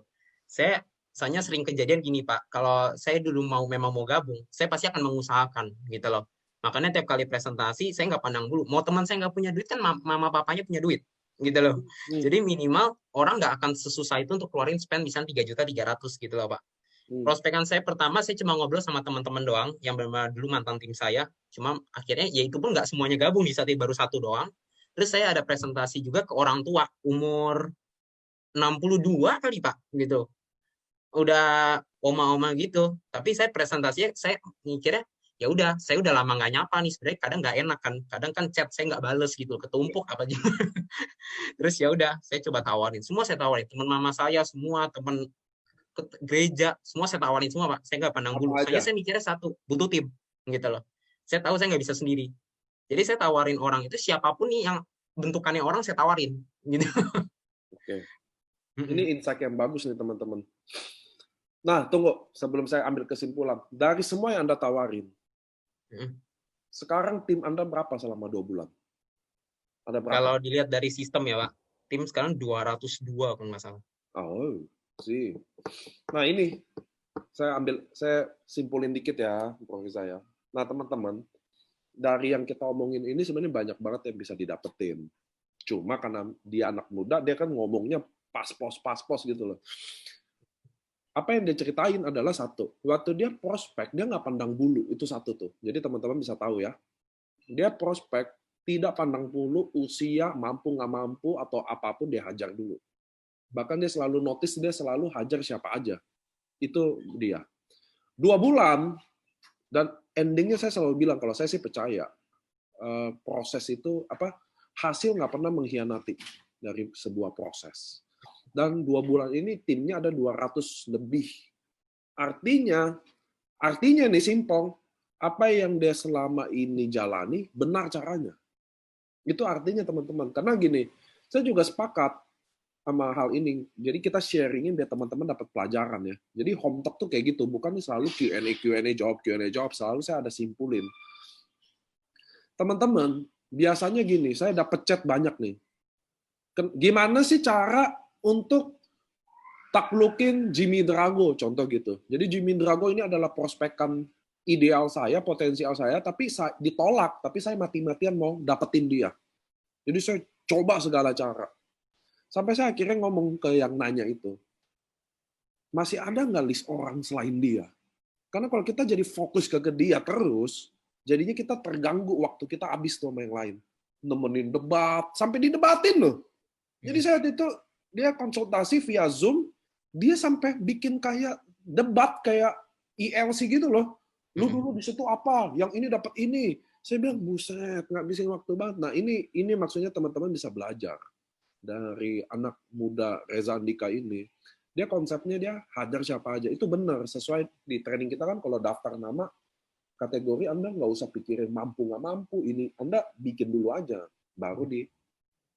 B: Soalnya sering kejadian gini, Pak. Kalau saya dulu memang mau gabung, saya pasti akan mengusahakan gitu loh. Makanya tiap kali presentasi, saya nggak pandang bulu. Mau teman saya nggak punya duit, kan mama papanya punya duit. Gitu loh. Jadi minimal orang nggak akan sesusah itu untuk keluarin spend misalnya 3.300.000 gitu loh, Pak. Prospekan saya pertama, saya cuma ngobrol sama teman-teman doang, yang benar dulu mantan tim saya. Cuma akhirnya, ya itu pun nggak semuanya gabung, di saat itu baru satu doang. Terus saya ada presentasi juga ke orang tua, umur 62 kali, Pak. Gitu. Udah oma-oma gitu. Tapi saya presentasinya, saya mikirnya, ya udah, saya udah lama nggak nyapa nih, sebenarnya kadang nggak enak kan, kadang kan chat saya nggak bales gitu, ketumpuk apa gimana. Terus ya udah, saya coba tawarin, semua saya tawarin, teman mama saya semua, teman gereja, semua saya tawarin semua, Pak, saya nggak pandang bulu. Soalnya saya mikirnya satu, butuh tim gitu loh. Saya tahu saya nggak bisa sendiri, jadi saya tawarin orang itu siapapun nih yang bentukannya orang, saya tawarin gitu.
A: Oke. Ini insight yang bagus nih teman-teman. Nah, tunggu, sebelum saya ambil kesimpulan. Dari semua yang Anda tawarin, sekarang tim Anda berapa selama 2 bulan? Ada berapa?
B: Kalau dilihat dari sistem ya, Pak, tim sekarang 202 kalau nggak salah.
A: Oh, sih. Nah, ini saya simpulin dikit ya, Bro saya. Nah, teman-teman, dari yang kita omongin ini sebenarnya banyak banget yang bisa didapetin. Cuma karena dia anak muda, dia kan ngomongnya pas-pos gitu loh. Apa yang dia ceritain adalah satu, waktu dia prospek, dia nggak pandang bulu, itu satu tuh. Jadi teman-teman bisa tahu ya, dia prospek, tidak pandang bulu, usia, mampu nggak mampu, atau apapun dia hajar dulu. Bahkan dia selalu notice, dia selalu hajar siapa aja. Itu dia. 2 bulan, dan endingnya saya selalu bilang, kalau saya sih percaya, proses itu, hasil nggak pernah mengkhianati dari sebuah proses. Dan 2 bulan ini timnya ada 200 lebih. Artinya nih simpel, apa yang dia selama ini jalani benar caranya. Itu artinya teman-teman. Karena gini, saya juga sepakat, sama hal ini. Jadi kita sharingin biar teman-teman dapat pelajaran ya. Jadi home talk tuh kayak gitu, bukan selalu Q&A jawab, selalu saya ada simpulin. Teman-teman, biasanya gini, saya dapat chat banyak nih. Gimana sih cara untuk taklukin Jimmy Drago, contoh gitu. Jadi Jimmy Drago ini adalah prospekan ideal saya, potensial saya, tapi ditolak, tapi saya mati-matian mau dapetin dia. Jadi saya coba segala cara. Sampai saya akhirnya ngomong ke yang nanya itu, masih ada nggak list orang selain dia? Karena kalau kita jadi fokus ke dia terus, jadinya kita terganggu waktu kita habis sama yang lain. Nemenin debat, sampai didebatin loh. Jadi saya itu, dia konsultasi via Zoom, dia sampai bikin kayak debat, kayak ILC gitu loh. Lu dulu di situ apa? Yang ini dapat ini. Saya bilang, buset, nggak bisa waktu banget. Nah ini maksudnya teman-teman bisa belajar dari anak muda Reza Andika ini. Dia konsepnya dia hajar siapa aja. Itu benar, sesuai di training kita kan kalau daftar nama, kategori Anda nggak usah pikirin mampu nggak mampu. Ini Anda bikin dulu aja, baru di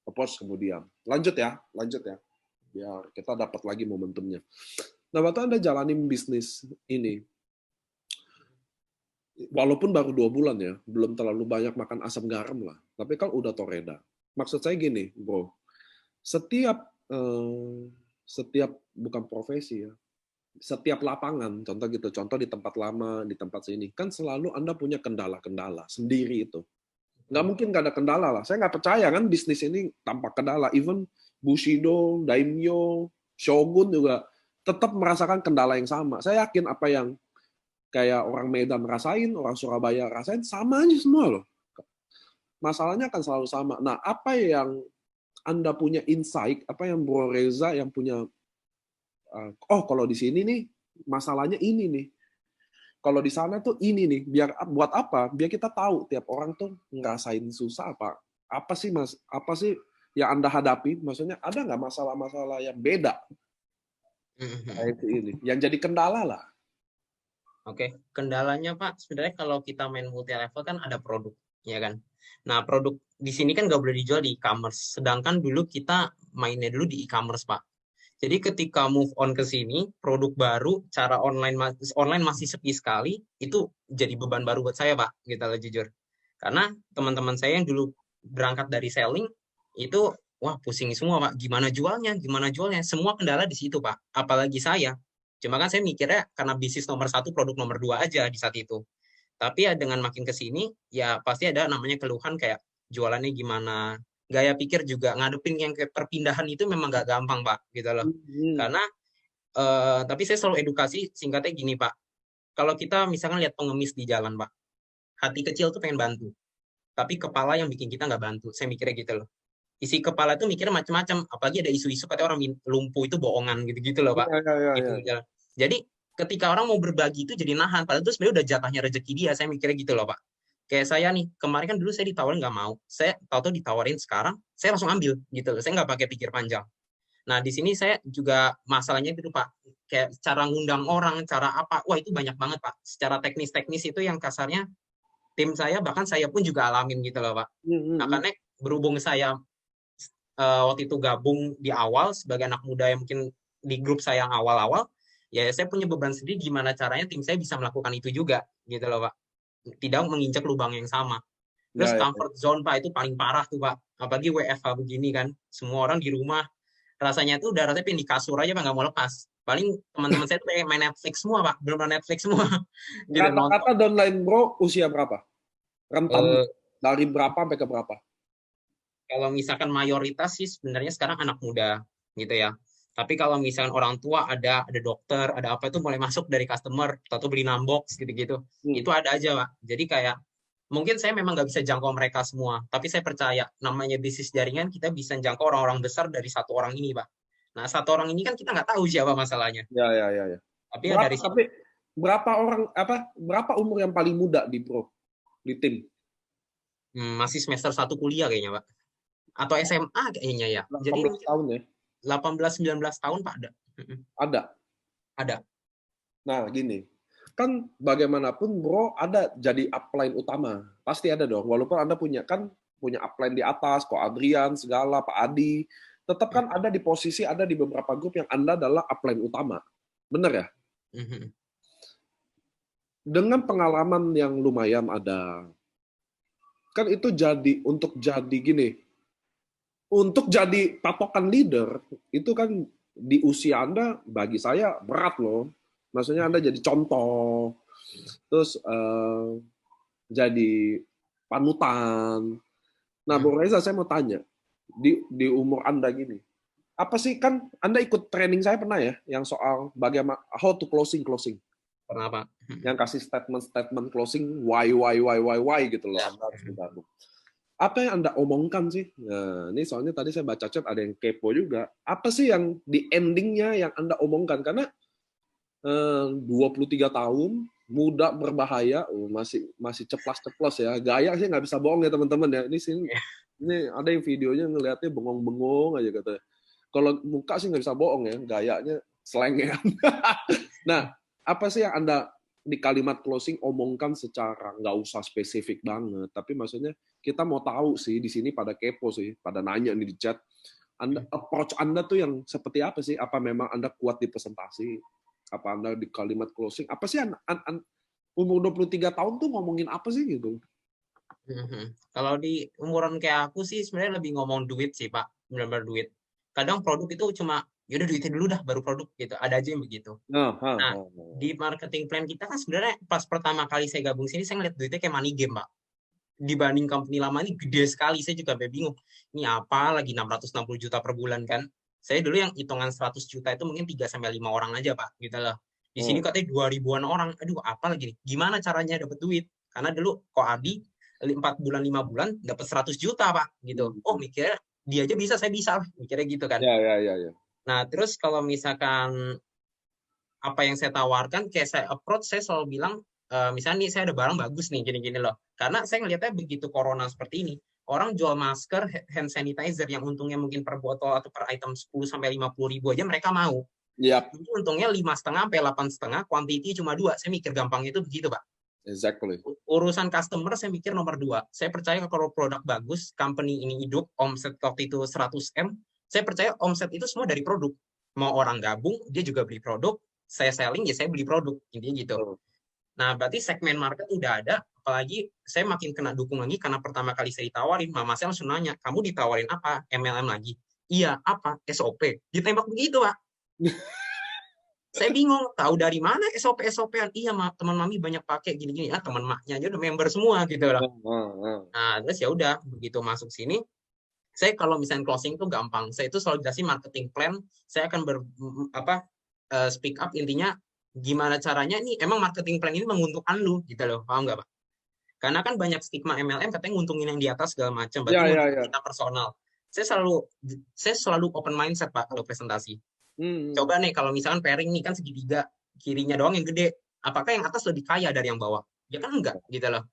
A: post kemudian. Lanjut ya. Biar kita dapat lagi momentumnya. Nah, waktu Anda jalanin bisnis ini, walaupun baru 2 bulan ya, belum terlalu banyak makan asam garam lah. Tapi kan udah toreda. Maksud saya gini, bro. Setiap bukan profesi ya, setiap lapangan, contoh di tempat lama, di tempat sini, kan selalu Anda punya kendala-kendala sendiri itu. Nggak mungkin nggak ada kendala lah. Saya nggak percaya kan bisnis ini tanpa kendala. Even Bushido, Daimyo, Shogun juga tetap merasakan kendala yang sama. Saya yakin apa yang kayak orang Medan rasain, orang Surabaya rasain, sama aja semua loh. Masalahnya akan selalu sama. Nah, apa yang Anda punya insight, apa yang Bro Reza yang punya, oh kalau di sini nih, masalahnya ini nih. Kalau di sana tuh ini nih, biar buat apa? Biar kita tahu tiap orang tuh ngerasain susah apa. Apa sih Mas? Apa sih yang Anda hadapi? Maksudnya ada nggak masalah-masalah yang beda? Kayak ini, yang jadi kendala lah.
B: Oke, kendalanya Pak, sebenarnya kalau kita main multi level kan ada produk, ya kan? Nah, produk di sini kan nggak boleh dijual di e-commerce. Sedangkan dulu kita mainnya dulu di e-commerce, Pak. Jadi ketika move on ke sini, produk baru, cara online masih sepi sekali, itu jadi beban baru buat saya, Pak, gitu loh jujur. Karena teman-teman saya yang dulu berangkat dari selling, itu wah pusing semua, Pak. Gimana jualnya? Semua kendala di situ, Pak. Apalagi saya. Cuma kan saya mikirnya karena bisnis nomor 1, produk nomor 2 aja di saat itu. Tapi ya dengan makin ke sini, ya pasti ada namanya keluhan kayak jualannya gimana, gaya pikir juga ngadepin yang kayak perpindahan itu memang nggak gampang Pak gitu loh. Karena tapi saya selalu edukasi singkatnya gini Pak. Kalau kita misalkan lihat pengemis di jalan Pak, hati kecil tuh pengen bantu, tapi kepala yang bikin kita nggak bantu. Saya mikirnya gitu loh. Isi kepala tuh mikirnya macam-macam, apalagi ada isu-isu katanya orang lumpuh itu bohongan gitu-gitu loh Pak.
A: Ya.
B: Jadi ketika orang mau berbagi itu jadi nahan, padahal itu sebenarnya udah jatahnya rezeki dia. Saya mikirnya gitu loh Pak. Kayak saya nih, kemarin kan dulu saya ditawarin nggak mau. Saya tahu-tahu ditawarin sekarang, saya langsung ambil gitu loh. Saya nggak pakai pikir panjang. Nah, di sini saya juga masalahnya itu Pak. Kayak cara ngundang orang, cara apa. Wah, itu banyak banget Pak. Secara teknis-teknis itu yang kasarnya tim saya, bahkan saya pun juga alamin gitu loh Pak. Nah, karena berhubung saya waktu itu gabung di awal sebagai anak muda yang mungkin di grup saya yang awal-awal, ya saya punya beban sendiri gimana caranya tim saya bisa melakukan itu juga gitu loh Pak. Tidak menginjak lubang yang sama. Terus comfort zone Pak itu paling parah tuh Pak. Apalagi WFH begini kan. Semua orang di rumah. Rasanya tuh udah rasanya pengen di kasur aja Pak, nggak mau lepas. Paling teman-teman saya tuh pengen main Netflix semua Pak. Belum Netflix semua.
A: Gitu, kata-kata downline bro, usia berapa? Rentan dari berapa sampai ke berapa?
B: Kalau misalkan mayoritas sih sebenarnya sekarang anak muda gitu ya. Tapi kalau misalkan orang tua ada dokter, ada apa itu mulai masuk dari customer, atau beli numbox gitu-gitu. Itu ada aja, Pak. Jadi kayak mungkin saya memang nggak bisa jangkau mereka semua, tapi saya percaya namanya bisnis jaringan kita bisa jangkau orang-orang besar dari satu orang ini, Pak. Nah, satu orang ini kan kita nggak tahu siapa masalahnya.
A: Ya.
B: Tapi berapa,
A: tapi berapa umur yang paling muda di Bro di tim?
B: Masih semester 1 kuliah kayaknya, Pak. Atau SMA kayaknya ya.
A: 18
B: Jadi
A: tahun ya.
B: 18-19 tahun Pak ada.
A: Ada. Nah, gini. Kan bagaimanapun Bro ada jadi upline utama. Pasti ada dong. Walaupun Anda punya upline di atas, Ko Adrian, segala, Pak Adi. tetap kan ada di posisi, ada di beberapa grup yang Anda adalah upline utama. Bener ya? Dengan pengalaman yang lumayan ada, kan itu jadi, untuk jadi gini, untuk jadi patokan leader, itu kan di usia Anda, bagi saya berat loh. Maksudnya Anda jadi contoh, terus jadi panutan. Nah, Bung Reza, saya mau tanya, di umur Anda gini, apa sih, kan Anda ikut training saya pernah ya, yang soal bagaimana how to closing.
B: Pernah, Pak.
A: Yang kasih statement closing, why gitu loh, Anda harus bergabung. Apa yang Anda omongkan sih? Nah, ini soalnya tadi saya baca chat ada yang kepo juga. Apa sih yang di endingnya yang Anda omongkan? Karena 23 tahun, muda, berbahaya, masih ceplas ya. Gaya sih nggak bisa bohong ya teman-teman ya. Ini ada yang videonya ngelihatnya bengong-bengong aja katanya. Kalau muka sih nggak bisa bohong ya, gayanya selengean. Nah, apa sih yang Anda di kalimat closing omongkan secara nggak usah spesifik banget, tapi maksudnya kita mau tahu sih, di sini pada kepo sih, pada nanya nih di chat. Approach Anda tuh yang seperti apa sih? Apa memang Anda kuat di presentasi? Apa Anda di kalimat closing? Apa sih umur 23 tahun tuh ngomongin apa sih gitu?
B: Kalau di umuran kayak aku sih sebenarnya lebih ngomong duit sih, Pak. Benar-benar duit. Kadang produk itu cuma yaudah duitnya dulu dah baru produk gitu. Ada aja yang begitu. Nah, di marketing plan kita kan sebenarnya pas pertama kali saya gabung sini saya ngeliat duitnya kayak money game, Pak. Dibanding company lama ini gede sekali, saya juga bingung. Ini apa lagi 660 juta per bulan kan? Saya dulu yang hitungan 100 juta itu mungkin 3 sampai 5 orang aja, Pak, gitu loh. Di sini katanya 2000-an orang. Aduh, apa lagi nih? Gimana caranya dapat duit? Karena dulu kok Adi 4 bulan 5 bulan dapat 100 juta, Pak, gitu. Oh, mikirnya dia aja bisa, saya bisa, mikirnya gitu kan.
A: Ya.
B: Nah, terus kalau misalkan apa yang saya tawarkan, kayak saya approach, saya selalu bilang, misalnya nih saya ada barang bagus nih, gini-gini loh. Karena saya ngelihatnya begitu corona seperti ini, orang jual masker, hand sanitizer yang untungnya mungkin per botol atau per item 10 sampai 50 ribu aja mereka mau.
A: Yep.
B: Itu untungnya 5,5 sampai 8,5, quantity cuma 2. Saya mikir gampang itu begitu, Pak.
A: Exactly.
B: Urusan customer saya mikir nomor 2. Saya percaya kalau produk bagus, company ini hidup, omset waktu itu 100M, saya percaya omset itu semua dari produk. Mau orang gabung, dia juga beli produk, saya selling, ya saya beli produk, intinya gitu. Nah, berarti segmen market udah ada, apalagi saya makin kena dukung lagi karena pertama kali saya ditawarin, mama saya langsung nanya, kamu ditawarin apa? MLM lagi? Iya, apa? SOP. Ditembak begitu, Pak. Saya bingung, tahu dari mana SOP-SOP-an? Iya, teman mami banyak pakai gini-gini. Teman maknya aja udah member semua gitu loh. Nah, terus ya udah, begitu masuk sini, saya kalau misalnya closing itu gampang. Saya itu selalu jelasin marketing plan, saya akan speak up, intinya gimana caranya nih, emang marketing plan ini menguntungkan lu gitu loh, paham nggak, Pak? Karena kan banyak stigma MLM katanya nguntungin yang di atas segala macam, berarti kita personal. Saya selalu open mindset, Pak, kalau presentasi. Coba nih kalau misalkan pairing nih kan segitiga, kirinya doang yang gede, apakah yang atas lebih kaya dari yang bawah? Ya kan enggak gitu loh.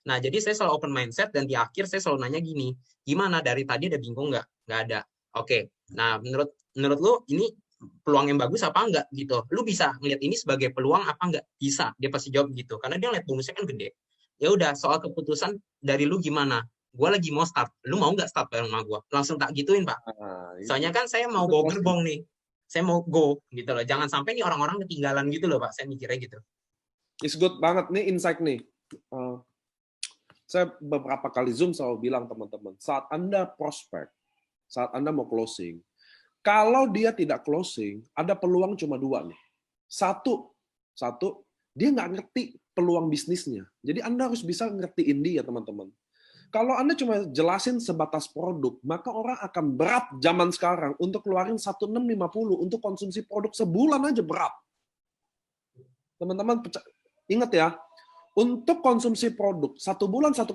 B: Nah, jadi saya selalu open mindset, dan di akhir saya selalu nanya gini, gimana dari tadi ada bingung nggak? Nggak ada. Oke. Nah, menurut lu ini peluang yang bagus apa enggak gitu? Lu bisa ngeliat ini sebagai peluang apa enggak? Bisa. Dia pasti jawab gitu. Karena dia lihat bonusnya kan gede. Ya udah, soal keputusan dari lu gimana? Gue lagi mau start. Lu mau nggak start bareng sama gue? Langsung tak gituin, Pak. Soalnya kan saya mau bawa gerbong nih. Saya mau go gitu loh. Jangan sampai nih orang-orang ketinggalan gitu loh, Pak. Saya mikirnya gitu.
A: It's good banget nih insight nih. Saya beberapa kali Zoom selalu bilang teman-teman, saat Anda prospek, saat Anda mau closing, kalau dia tidak closing, ada peluang cuma 2 nih. Satu, dia nggak ngerti peluang bisnisnya. Jadi Anda harus bisa ngertiin dia, teman-teman. Kalau Anda cuma jelasin sebatas produk, maka orang akan berat zaman sekarang untuk keluarin 1.650 untuk konsumsi produk sebulan aja berat. Teman-teman, ingat ya, untuk konsumsi produk 1 bulan 1,650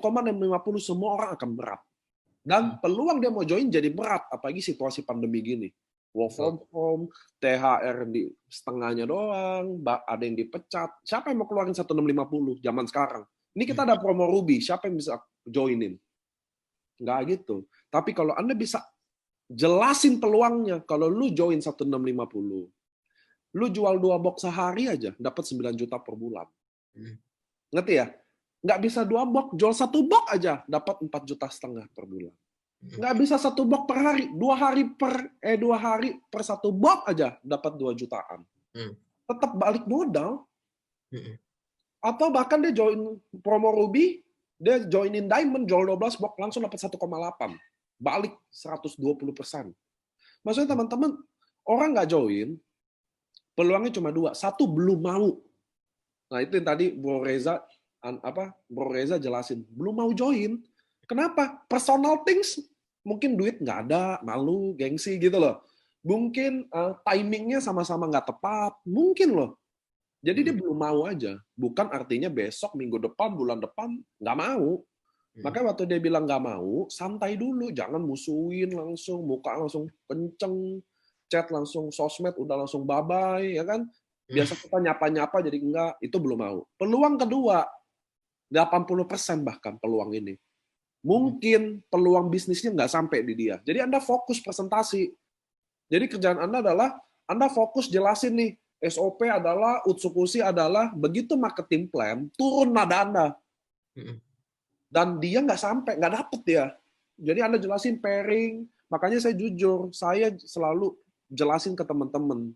A: semua orang akan berat. Dan peluang dia mau join jadi berat, apalagi situasi pandemi gini. Work from home, THR di setengahnya doang, ada yang dipecat. Siapa yang mau keluarin 1.650 zaman sekarang? Ini kita ada promo Ruby, siapa yang bisa joinin? Nggak gitu. Tapi kalau Anda bisa jelasin peluangnya, kalau lu join 1.650, lu jual 2 box sehari aja, dapat 9 juta per bulan. Ngerti ya? Nggak bisa 2 box, jual 1 box aja, dapat 4,5 juta per bulan. Nggak bisa 1 box per hari, 2 hari per 1 box aja dapat 2 jutaan. Tetap balik modal. Atau bahkan dia join promo Ruby, dia joinin Diamond, jual 12 box, langsung dapat 1,8. Balik 120%. Maksudnya teman-teman, orang nggak join, peluangnya cuma 2. 1, belum mau. Nah itu yang tadi Bro Reza jelasin, belum mau join. Kenapa? Personal things, mungkin duit nggak ada, malu, gengsi gitu loh. Mungkin timingnya sama-sama nggak tepat, mungkin loh. Jadi dia belum mau aja. Bukan artinya besok, minggu depan, bulan depan nggak mau. Makanya waktu dia bilang nggak mau, santai dulu, jangan musuhin langsung, muka langsung kenceng, chat langsung sosmed udah langsung bye-bye, ya kan? Biasa kita nyapa-nyapa jadi enggak, itu belum mau. Peluang kedua, 80% bahkan peluang ini. Mungkin peluang bisnisnya nggak sampai di dia. Jadi Anda fokus presentasi. Jadi kerjaan Anda adalah, Anda fokus jelasin nih, SOP adalah, eksekusi adalah, begitu marketing plan, turun nada Anda. Dan dia nggak sampai, nggak dapet ya. Jadi Anda jelasin pairing, makanya saya jujur, saya selalu jelasin ke teman-teman,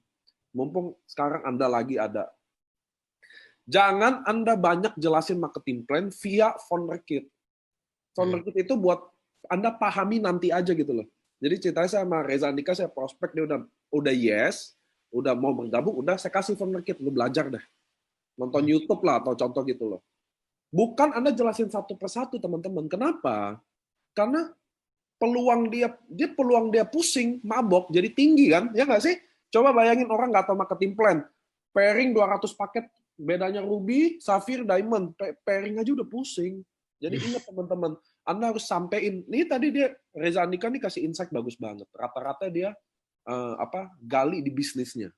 A: mumpung sekarang Anda lagi ada. Jangan Anda banyak jelasin marketing plan via founder kit. Founder kit itu buat Anda pahami nanti aja gitu loh. Jadi ceritanya saya sama Reza Andika, saya prospek, dia udah yes, udah mau bergabung, udah saya kasih founder kit, lu belajar deh. Nonton YouTube lah atau contoh gitu loh. Bukan Anda jelasin satu persatu teman-teman. Kenapa? Karena peluang dia pusing, mabok, jadi tinggi kan? Ya nggak sih? Coba bayangin orang nggak tahu marketing plan. Pairing 200 paket, bedanya Ruby, Sapphire, Diamond. Pairing aja udah pusing. Jadi ingat teman-teman, Anda harus sampein. Ini tadi dia Reza Andika nih kasih insight bagus banget. Rata-rata dia gali di bisnisnya.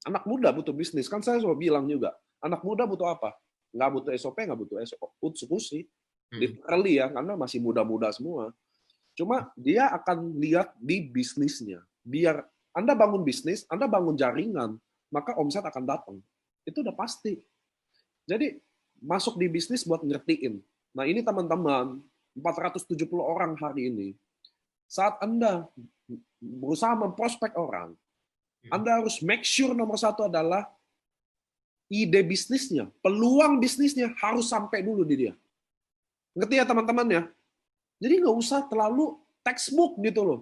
A: Anak muda butuh bisnis. Kan saya selalu bilang juga, anak muda butuh apa? Nggak butuh SOP, nggak butuh eksekusi. Literally ya, karena masih muda-muda semua. Cuma dia akan lihat di bisnisnya. Biar Anda bangun bisnis, Anda bangun jaringan, maka omset akan datang. Itu udah pasti. Jadi, masuk di bisnis buat ngertiin. Nah ini teman-teman, 470 orang hari ini. Saat Anda berusaha memprospek orang, Anda harus make sure nomor 1 adalah ide bisnisnya, peluang bisnisnya harus sampai dulu di dia. Ngerti ya teman-teman ya? Jadi nggak usah terlalu textbook gitu loh.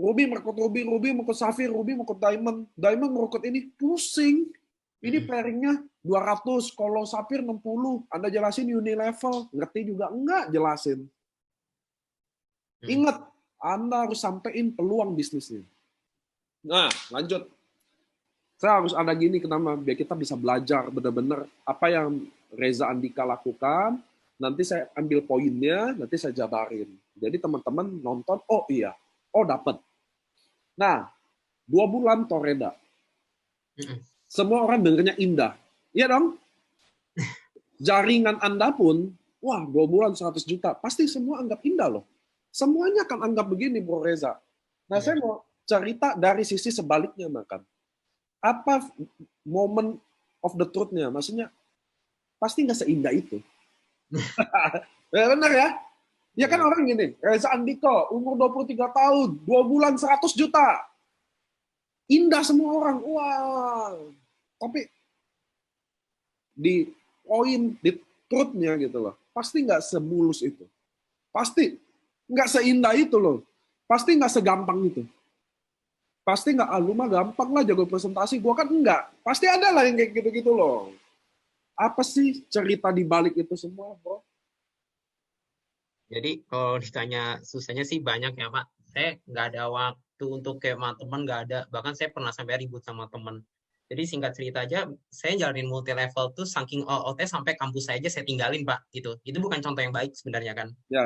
A: Ruby merekrut Ruby, Ruby merekrut Sapphire, Ruby merekrut Diamond, Diamond merekrut ini, pusing. Ini pairingnya 200, kalau Sapphire 60. Anda jelasin unilevel, ngerti juga enggak jelasin. Ingat, Anda harus sampein peluang bisnisnya. Nah, lanjut. Saya harus ada gini kenapa biar kita bisa belajar benar-benar apa yang Reza Andika lakukan. Nanti saya ambil poinnya, nanti saya jabarin. Jadi teman-teman nonton, oh iya, oh dapat. Nah, 2 bulan Toreda. Semua orang dengarnya indah. Iya dong? Jaringan Anda pun, wah 2 bulan 100 juta. Pasti semua anggap indah loh. Semuanya akan anggap begini, Bro Reza. Nah, saya mau cerita dari sisi sebaliknya, makan. Apa moment of the truth-nya? Maksudnya, pasti nggak seindah itu. Ya, benar ya? Ya kan orang gini, Reza Andika, umur 23 tahun, 2 bulan 100 juta. Indah semua orang. Wah. Tapi di poin, di truth-nya gitu loh. Pasti nggak semulus itu. Pasti nggak seindah itu loh. Pasti nggak segampang itu. Pasti nggak, lu mah gampang lah jago presentasi. Gua kan enggak. Pasti ada lah yang kayak gitu-gitu loh. Apa sih cerita di balik itu semua, bro?
B: Jadi kalau ditanya susahnya sih banyak ya Pak. Saya nggak ada waktu untuk kayak sama teman, nggak ada. Bahkan saya pernah sampai ribut sama teman. Jadi singkat cerita aja, saya jalanin multi level tuh saking all-outnya sampai kampus saya aja saya tinggalin Pak. Gitu. Itu bukan contoh yang baik sebenarnya kan.
A: Ya.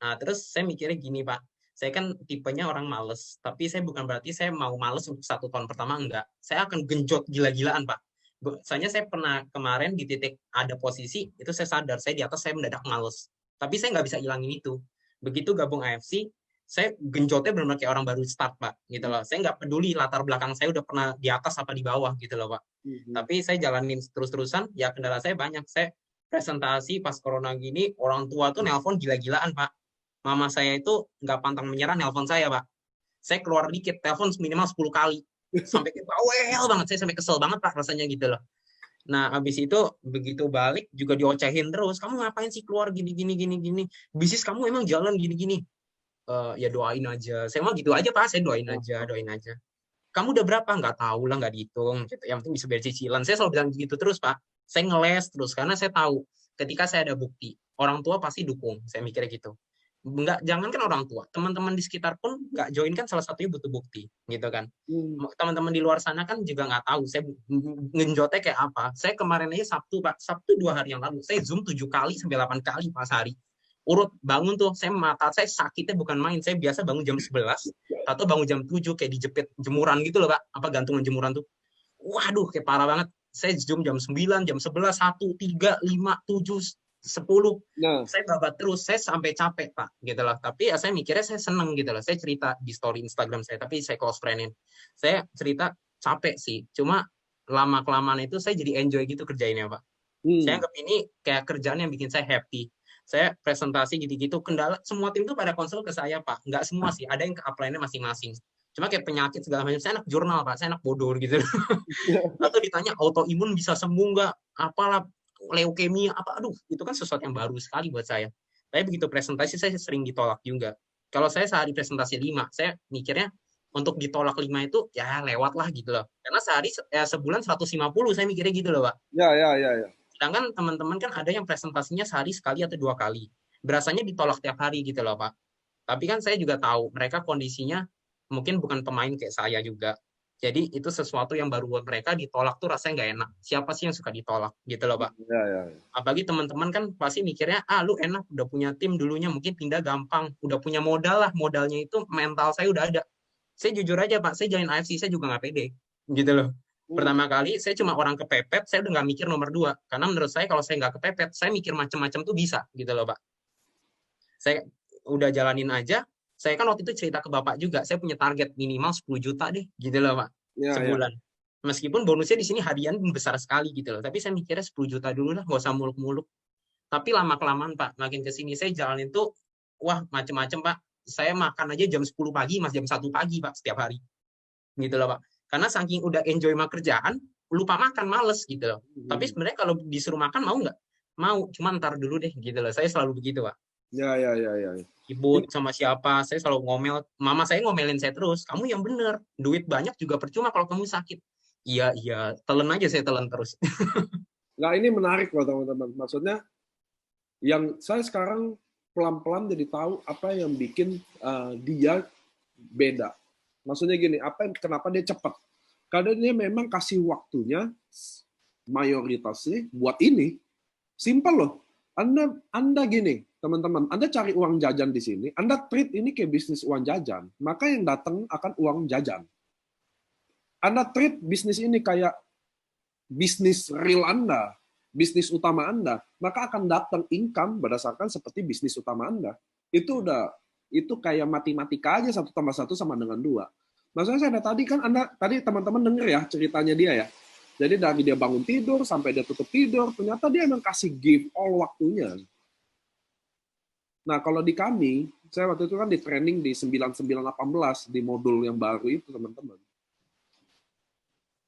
B: Nah terus saya mikirnya gini Pak. Saya kan tipenya orang males, tapi saya bukan berarti saya mau males untuk 1 tahun pertama, enggak. Saya akan genjot gila-gilaan, Pak. Soalnya saya pernah kemarin di titik ada posisi, itu saya sadar, saya di atas saya mendadak males. Tapi saya nggak bisa hilangin itu. Begitu gabung AFC, saya genjotnya benar-benar kayak orang baru start, Pak. Gitu loh. Saya nggak peduli latar belakang saya udah pernah di atas apa di bawah, gitu loh, Pak. Tapi saya jalanin terus-terusan, ya kendala saya banyak. Saya presentasi pas corona gini, orang tua tuh nelpon gila-gilaan, Pak. mama saya itu nggak pantang menyerah nelpon saya, Pak. Saya keluar dikit, telepon minimal 10 kali. Sampai bawel banget, saya sampai kesel banget, Pak, rasanya gitu loh. Nah, habis itu begitu balik juga diocehin terus. Kamu ngapain sih keluar gini gini gini gini? Bisnis kamu emang jalan gini gini. Ya doain aja. Saya mah gitu aja, Pak. Saya doain aja, doain aja. Kamu udah berapa? Nggak tahu lah, nggak dihitung. Gitu. Yang penting bisa bayar cicilan. Saya selalu bilang gitu terus, Pak. Saya ngeles terus karena saya tahu ketika saya ada bukti, orang tua pasti dukung. Saya mikirnya gitu. Nggak, jangankan orang tua, teman-teman di sekitar pun nggak join kan salah satunya butuh bukti, gitu kan. Teman-teman di luar sana kan juga nggak tahu saya ngenjotnya kayak apa. Saya kemarin aja Sabtu, Pak. Sabtu 2 hari yang lalu, saya Zoom 7 kali sampai 8 kali pas hari. Urut bangun tuh, mata saya sakitnya bukan main. Saya biasa bangun jam 11 atau bangun jam 7 kayak dijepit jemuran gitu loh, Pak. Apa gantungan jemuran tuh. Waduh, kayak parah banget. Saya Zoom jam 9, jam 11, 1, 3, 5, 7, 10. Nah. Saya babat terus, saya sampai capek, Pak, gitu loh. Tapi ya saya mikirnya saya seneng gitu loh. Saya cerita di story Instagram saya, tapi saya close friend-in. Saya cerita capek sih. Cuma lama-kelamaan itu saya jadi enjoy gitu kerjainnya, Pak. Saya anggap ini kayak kerjaan yang bikin saya happy. Saya presentasi gitu-gitu, kendala semua tim itu pada konsul ke saya, Pak. Nggak semua sih, ada yang ke upline-nya masing-masing. Cuma kayak penyakit segala macam, saya anak jurnal, Pak. Saya anak bodoh gitu. Atau ditanya autoimun bisa sembuh nggak? Apalah, leukemia, apa? Aduh, itu kan sesuatu yang baru sekali buat saya. Tapi begitu presentasi, saya sering ditolak juga. Kalau saya sehari presentasi 5, saya mikirnya untuk ditolak 5 itu, ya lewat lah gitu loh. Karena sehari, sebulan 150, saya mikirnya gitu loh, Pak.
A: Ya.
B: Sedangkan teman-teman kan ada yang presentasinya sehari sekali atau 2 kali. Berasanya ditolak tiap hari gitu loh, Pak. Tapi kan saya juga tahu mereka kondisinya mungkin bukan pemain kayak saya juga. Jadi itu sesuatu yang baru buat mereka, ditolak tuh rasanya nggak enak. Siapa sih yang suka ditolak gitu loh, Pak.
A: Ya.
B: Apalagi teman-teman kan pasti mikirnya, lu enak, udah punya tim dulunya, mungkin pindah gampang. Udah punya modal lah, modalnya itu mental saya udah ada. Saya jujur aja, Pak, saya join AFC, saya juga nggak pede. Gitu loh. Pertama kali saya cuma orang kepepet, saya udah nggak mikir nomor 2. Karena menurut saya kalau saya nggak kepepet, saya mikir macam-macam tuh bisa, gitu loh, Pak. Saya udah jalanin aja. Saya kan waktu itu cerita ke Bapak juga, saya punya target minimal 10 juta deh, gitu loh, Pak, sebulan. Ya. Meskipun bonusnya di sini harian besar sekali gitu loh, tapi saya mikirnya 10 juta dulu lah, nggak usah muluk-muluk. Tapi lama-kelamaan, Pak, makin ke sini saya jalanin tuh, wah macam-macam, Pak. Saya makan aja jam 10 pagi, mas jam 1 pagi, Pak, setiap hari. Gitu loh, Pak. Karena saking udah enjoy sama kerjaan, lupa makan, males gitu loh. Tapi sebenarnya kalau disuruh makan mau nggak? Mau, cuma ntar dulu deh gitu loh. Saya selalu begitu, Pak.
A: Ya.
B: Ribut sama siapa, saya selalu ngomel. Mama saya ngomelin saya terus, kamu yang bener, duit banyak juga percuma kalau kamu sakit. Iya, telan aja saya telan terus.
A: Nah, ini menarik loh teman-teman. Maksudnya, yang saya sekarang pelan-pelan jadi tahu apa yang bikin dia beda. Maksudnya gini, kenapa dia cepat? Karena dia memang kasih waktunya mayoritasnya buat ini. Simpel loh. Anda gini, teman-teman, Anda cari uang jajan di sini, Anda treat ini kayak bisnis uang jajan, maka yang datang akan uang jajan. Anda treat bisnis ini kayak bisnis real Anda, bisnis utama Anda, maka akan datang income berdasarkan seperti bisnis utama Anda. Itu kayak matematika aja, 1 tambah 1 sama dengan 2. Maksudnya saya tadi kan tadi teman-teman denger ya ceritanya dia ya. Jadi dari dia bangun tidur sampai dia tutup tidur, ternyata dia emang kasih give all waktunya. Nah kalau di kami, saya waktu itu kan di training di 9918 di modul yang baru itu teman-teman.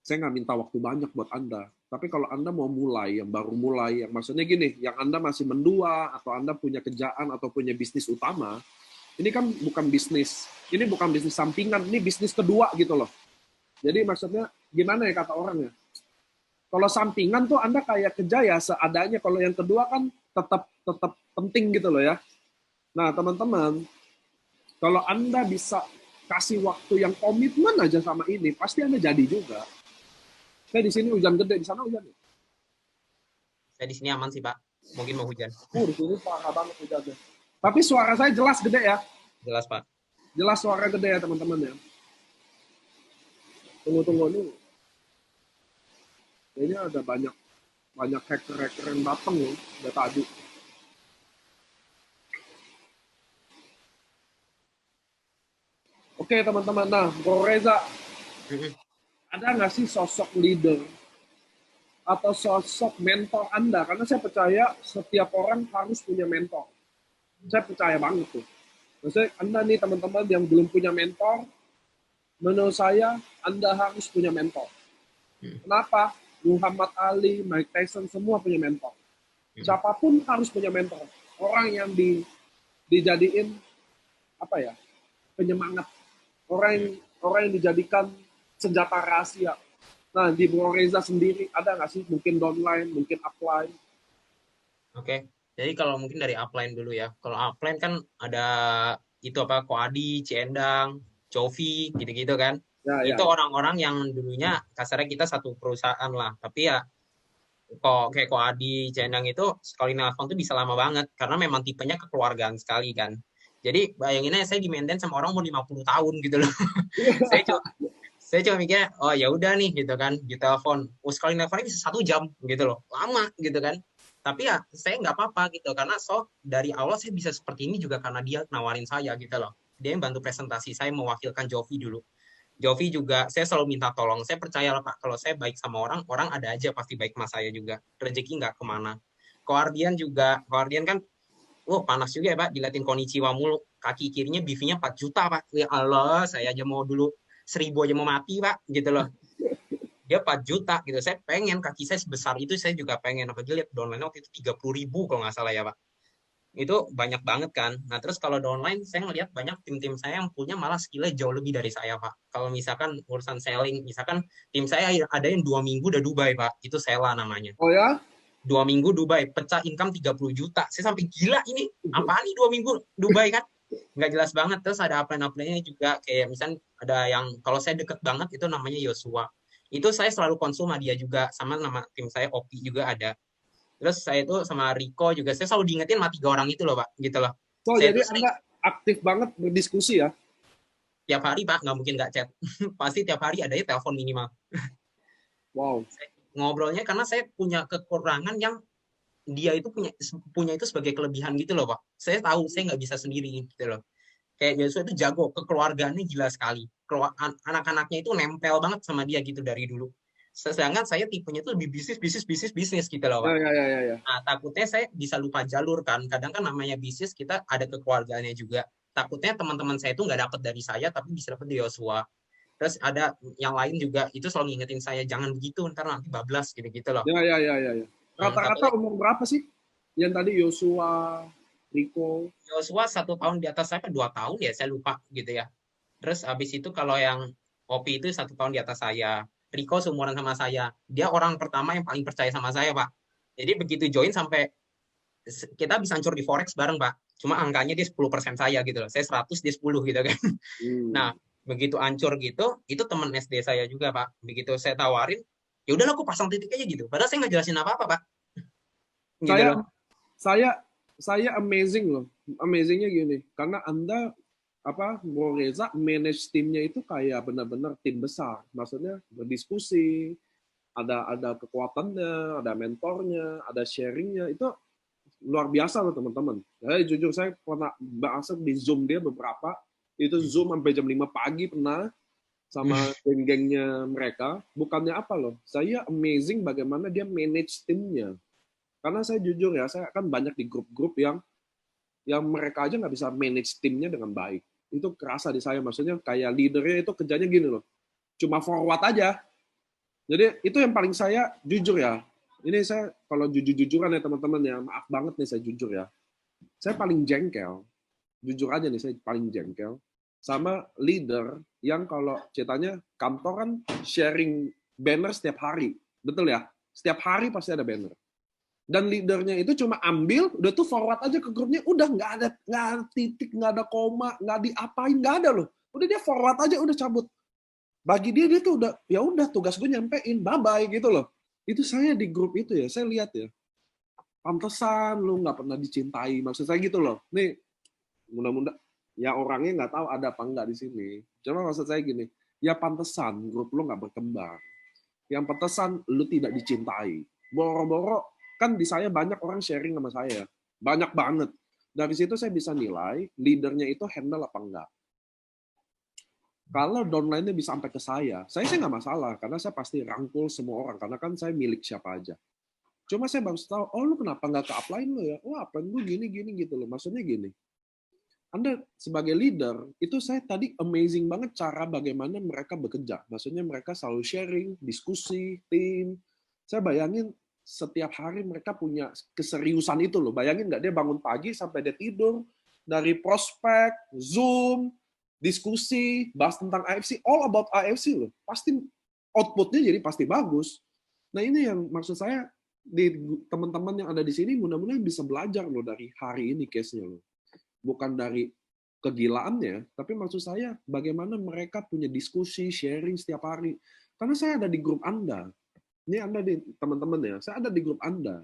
A: Saya nggak minta waktu banyak buat Anda. Tapi kalau Anda mau mulai, yang baru mulai, yang maksudnya gini, yang Anda masih mendua, atau Anda punya kerjaan, atau punya bisnis utama, ini kan bukan bisnis sampingan, ini bisnis kedua gitu loh. Jadi maksudnya, gimana ya kata orangnya? Kalau sampingan tuh Anda kayak kerja ya seadanya, kalau yang kedua kan tetap penting gitu loh ya. Nah teman-teman, kalau Anda bisa kasih waktu yang komitmen aja sama ini, pasti Anda jadi juga. Saya di sini hujan gede, di sana hujan ya?
B: Saya di sini aman sih, Pak. Mungkin mau hujan.
A: Di sini parah banget hujannya. Tapi suara saya jelas gede ya?
B: Jelas, Pak.
A: Jelas suara gede ya, teman-teman ya. Tunggu nih. Kayaknya ada banyak hacker yang datang loh, udah tadi. Oke, teman-teman. Nah, Bro Reza, ada nggak sih sosok leader atau sosok mentor Anda? Karena saya percaya setiap orang harus punya mentor. Saya percaya banget tuh. Maksudnya Anda nih teman-teman yang belum punya mentor, menurut saya Anda harus punya mentor. Kenapa? Muhammad Ali, Mike Tyson semua punya mentor. Siapapun harus punya mentor. Orang yang dijadiin apa ya? Penyemangat. Orang yang dijadikan senjata rahasia. Nah, di Bro Reza sendiri ada nggak sih? Mungkin downline, mungkin upline.
B: Oke. Jadi kalau mungkin dari upline dulu ya. Kalau upline kan ada itu apa Koadi, Ciendang, Covi gitu-gitu kan.
A: Ya, ya,
B: Itu
A: ya.
B: orang-orang yang dulunya kasarnya kita satu perusahaan lah. Tapi ya kok kayak Koadi, Ciendang itu sekali nelfon tuh bisa lama banget karena memang tipenya kekeluargaan sekali kan. Jadi bayangin aja saya di maintain sama orang umur 50 tahun gitu loh. Saya cuma saya cuma mikirnya, oh ya udah nih gitu kan, di telepon. Oh, sekali nelfonnya bisa 1 jam gitu loh, lama gitu kan. Tapi ya saya nggak apa-apa gitu, karena dari awal saya bisa seperti ini juga karena dia nawarin saya gitu loh. Dia yang bantu presentasi, saya mewakilkan Jovi dulu. Jovi juga, saya selalu minta tolong. Saya percaya lah Pak, kalau saya baik sama orang, orang ada aja pasti baik sama saya juga. Rezeki nggak kemana. Koardian juga, Koardian kan, panas juga ya Pak, diliatin konnichiwa mulu. Kaki kirinya BV-nya 4 juta Pak. Ya Allah, saya aja mau dulu 1.000 aja mau mati Pak, gitu loh. Dia 4 juta gitu. Saya pengen kaki saya sebesar itu, saya juga pengen. Apalagi lihat downline waktu itu 30.000 kalau nggak salah ya Pak. Itu banyak banget kan. Nah terus kalau downline saya ngelihat banyak tim-tim saya yang punya malah skillnya jauh lebih dari saya Pak. Kalau misalkan urusan selling, misalkan tim saya ada yang 2 minggu udah Dubai Pak. Itu Sela namanya.
A: Oh ya?
B: 2 minggu Dubai, pecah income 30 juta. Saya sampai gila ini. Apaan nih 2 minggu Dubai kan? Nggak jelas banget. Terus ada upline-upline-nya juga. Kayak misalnya ada yang, kalau saya deket banget itu namanya Yosua. Itu saya selalu konsum sama dia juga. Sama nama tim saya, Opi juga ada. Terus saya itu sama Rico juga. Saya selalu diingetin sama 3 orang itu loh, Pak. Gitu loh.
A: So,
B: Saya
A: jadi
B: tuh sering
A: Anda aktif banget berdiskusi ya?
B: tiap hari, Pak. Nggak mungkin nggak chat. Pasti tiap hari ada ya telepon minimal.
A: Wow.
B: Ngobrolnya karena saya punya kekurangan yang dia itu punya itu sebagai kelebihan gitu loh Pak. Saya tahu saya nggak bisa sendiri gitu loh. Kayak Joshua itu jago, kekeluargaannya gila sekali. Anak-anaknya itu nempel banget sama dia gitu dari dulu. Sedangkan saya tipenya itu lebih bisnis gitu loh
A: Ya,
B: Pak.
A: ya, ya, ya, ya.
B: Nah, takutnya saya bisa lupa jalur kan. Kadang kan namanya bisnis kita ada kekeluargaannya juga. Takutnya teman-teman saya itu nggak dapat dari saya tapi bisa dapat dari Joshua. Terus ada yang lain juga itu selalu ngingetin saya jangan begitu ntar nanti bablas gitu-gitu loh.
A: Ya, ya, ya, ya, ya.
B: Tapi
A: Rata-rata umur berapa sih? Yang tadi Yosua, Rico.
B: Joshua 1 tahun di atas saya, 2 tahun ya, saya lupa gitu ya. Terus habis itu kalau yang Opi itu 1 tahun di atas saya. Rico seumuran sama saya. Dia orang pertama yang paling percaya sama saya, Pak. Jadi begitu join sampai kita bisa hancur di Forex bareng, Pak. Cuma angkanya dia 10% saya gitu loh. Saya 100, dia 10 gitu kan. Nah,
A: Hmm.
B: begitu hancur gitu, itu teman SD saya juga, Pak. Begitu saya tawarin, ya udahlah aku pasang titik aja gitu. Padahal saya nggak jelasin apa-apa, Pak. Gitu
A: Saya
B: loh.
A: saya saya amazing loh. Amazingnya gini, karena Anda Bro Reza manage timnya itu kayak benar-benar tim besar. Maksudnya berdiskusi, ada kekuatannya, ada mentornya, ada sharingnya. Itu luar biasa loh teman-teman. Jujur saya pernah bahas di Zoom dia beberapa, itu Zoom sampai jam 5 pagi pernah sama geng-gengnya mereka. Bukannya apa loh, saya amazing bagaimana dia manage timnya. Karena saya jujur ya, saya kan banyak di grup-grup yang mereka aja nggak bisa manage timnya dengan baik. Itu kerasa di saya, maksudnya kayak leadernya itu kerjanya gini loh, cuma forward aja. Jadi itu yang paling saya jujur ya. Ini saya kalau jujur-jujuran ya teman-teman ya, maaf banget nih saya jujur ya. Saya paling jengkel, jujur aja nih saya paling jengkel sama leader yang kalau ceritanya kantor kan sharing banner setiap hari. Betul ya? Setiap hari pasti ada banner. Dan leadernya itu cuma ambil, udah tuh forward aja ke grupnya, udah nggak ada titik, nggak ada koma, nggak diapain, nggak ada loh. Udah dia forward aja, udah cabut. Bagi dia tuh udah, ya udah tugas gue nyampein, bye bye gitu loh. Itu saya di grup itu ya, saya lihat ya, pantesan lu nggak pernah dicintai, maksud saya gitu loh. Nih, mudah-mudahan ya orangnya nggak tahu ada apa nggak di sini. Cuma maksud saya gini, ya pantesan grup lu nggak berkembang. Yang pantesan lu tidak dicintai. Boro-boro kan di saya banyak orang sharing sama saya, banyak banget. Dari situ saya bisa nilai leadernya itu handle apa enggak. Kalau downline-nya bisa sampai ke saya sih nggak masalah karena saya pasti rangkul semua orang karena kan saya milik siapa aja. Cuma saya baru tahu, oh lu kenapa nggak ke upline lu ya? Oh upline gue gini gini gitu loh. Maksudnya gini, Anda sebagai leader, itu saya tadi amazing banget cara bagaimana mereka bekerja. Maksudnya mereka selalu sharing, diskusi, tim. Saya bayangin setiap hari mereka punya keseriusan itu loh. Bayangin nggak dia bangun pagi sampai dia tidur, dari prospek, Zoom, diskusi, bahas tentang AFC, all about AFC loh. Pasti outputnya jadi pasti bagus. Nah ini yang maksud saya, di teman-teman yang ada di sini mudah-mudahan bisa belajar loh dari hari ini case-nya loh. Bukan dari kegilaannya, tapi maksud saya bagaimana mereka punya diskusi, sharing setiap hari. Karena saya ada di grup Anda. Ini Anda di teman-teman ya, saya ada di grup Anda.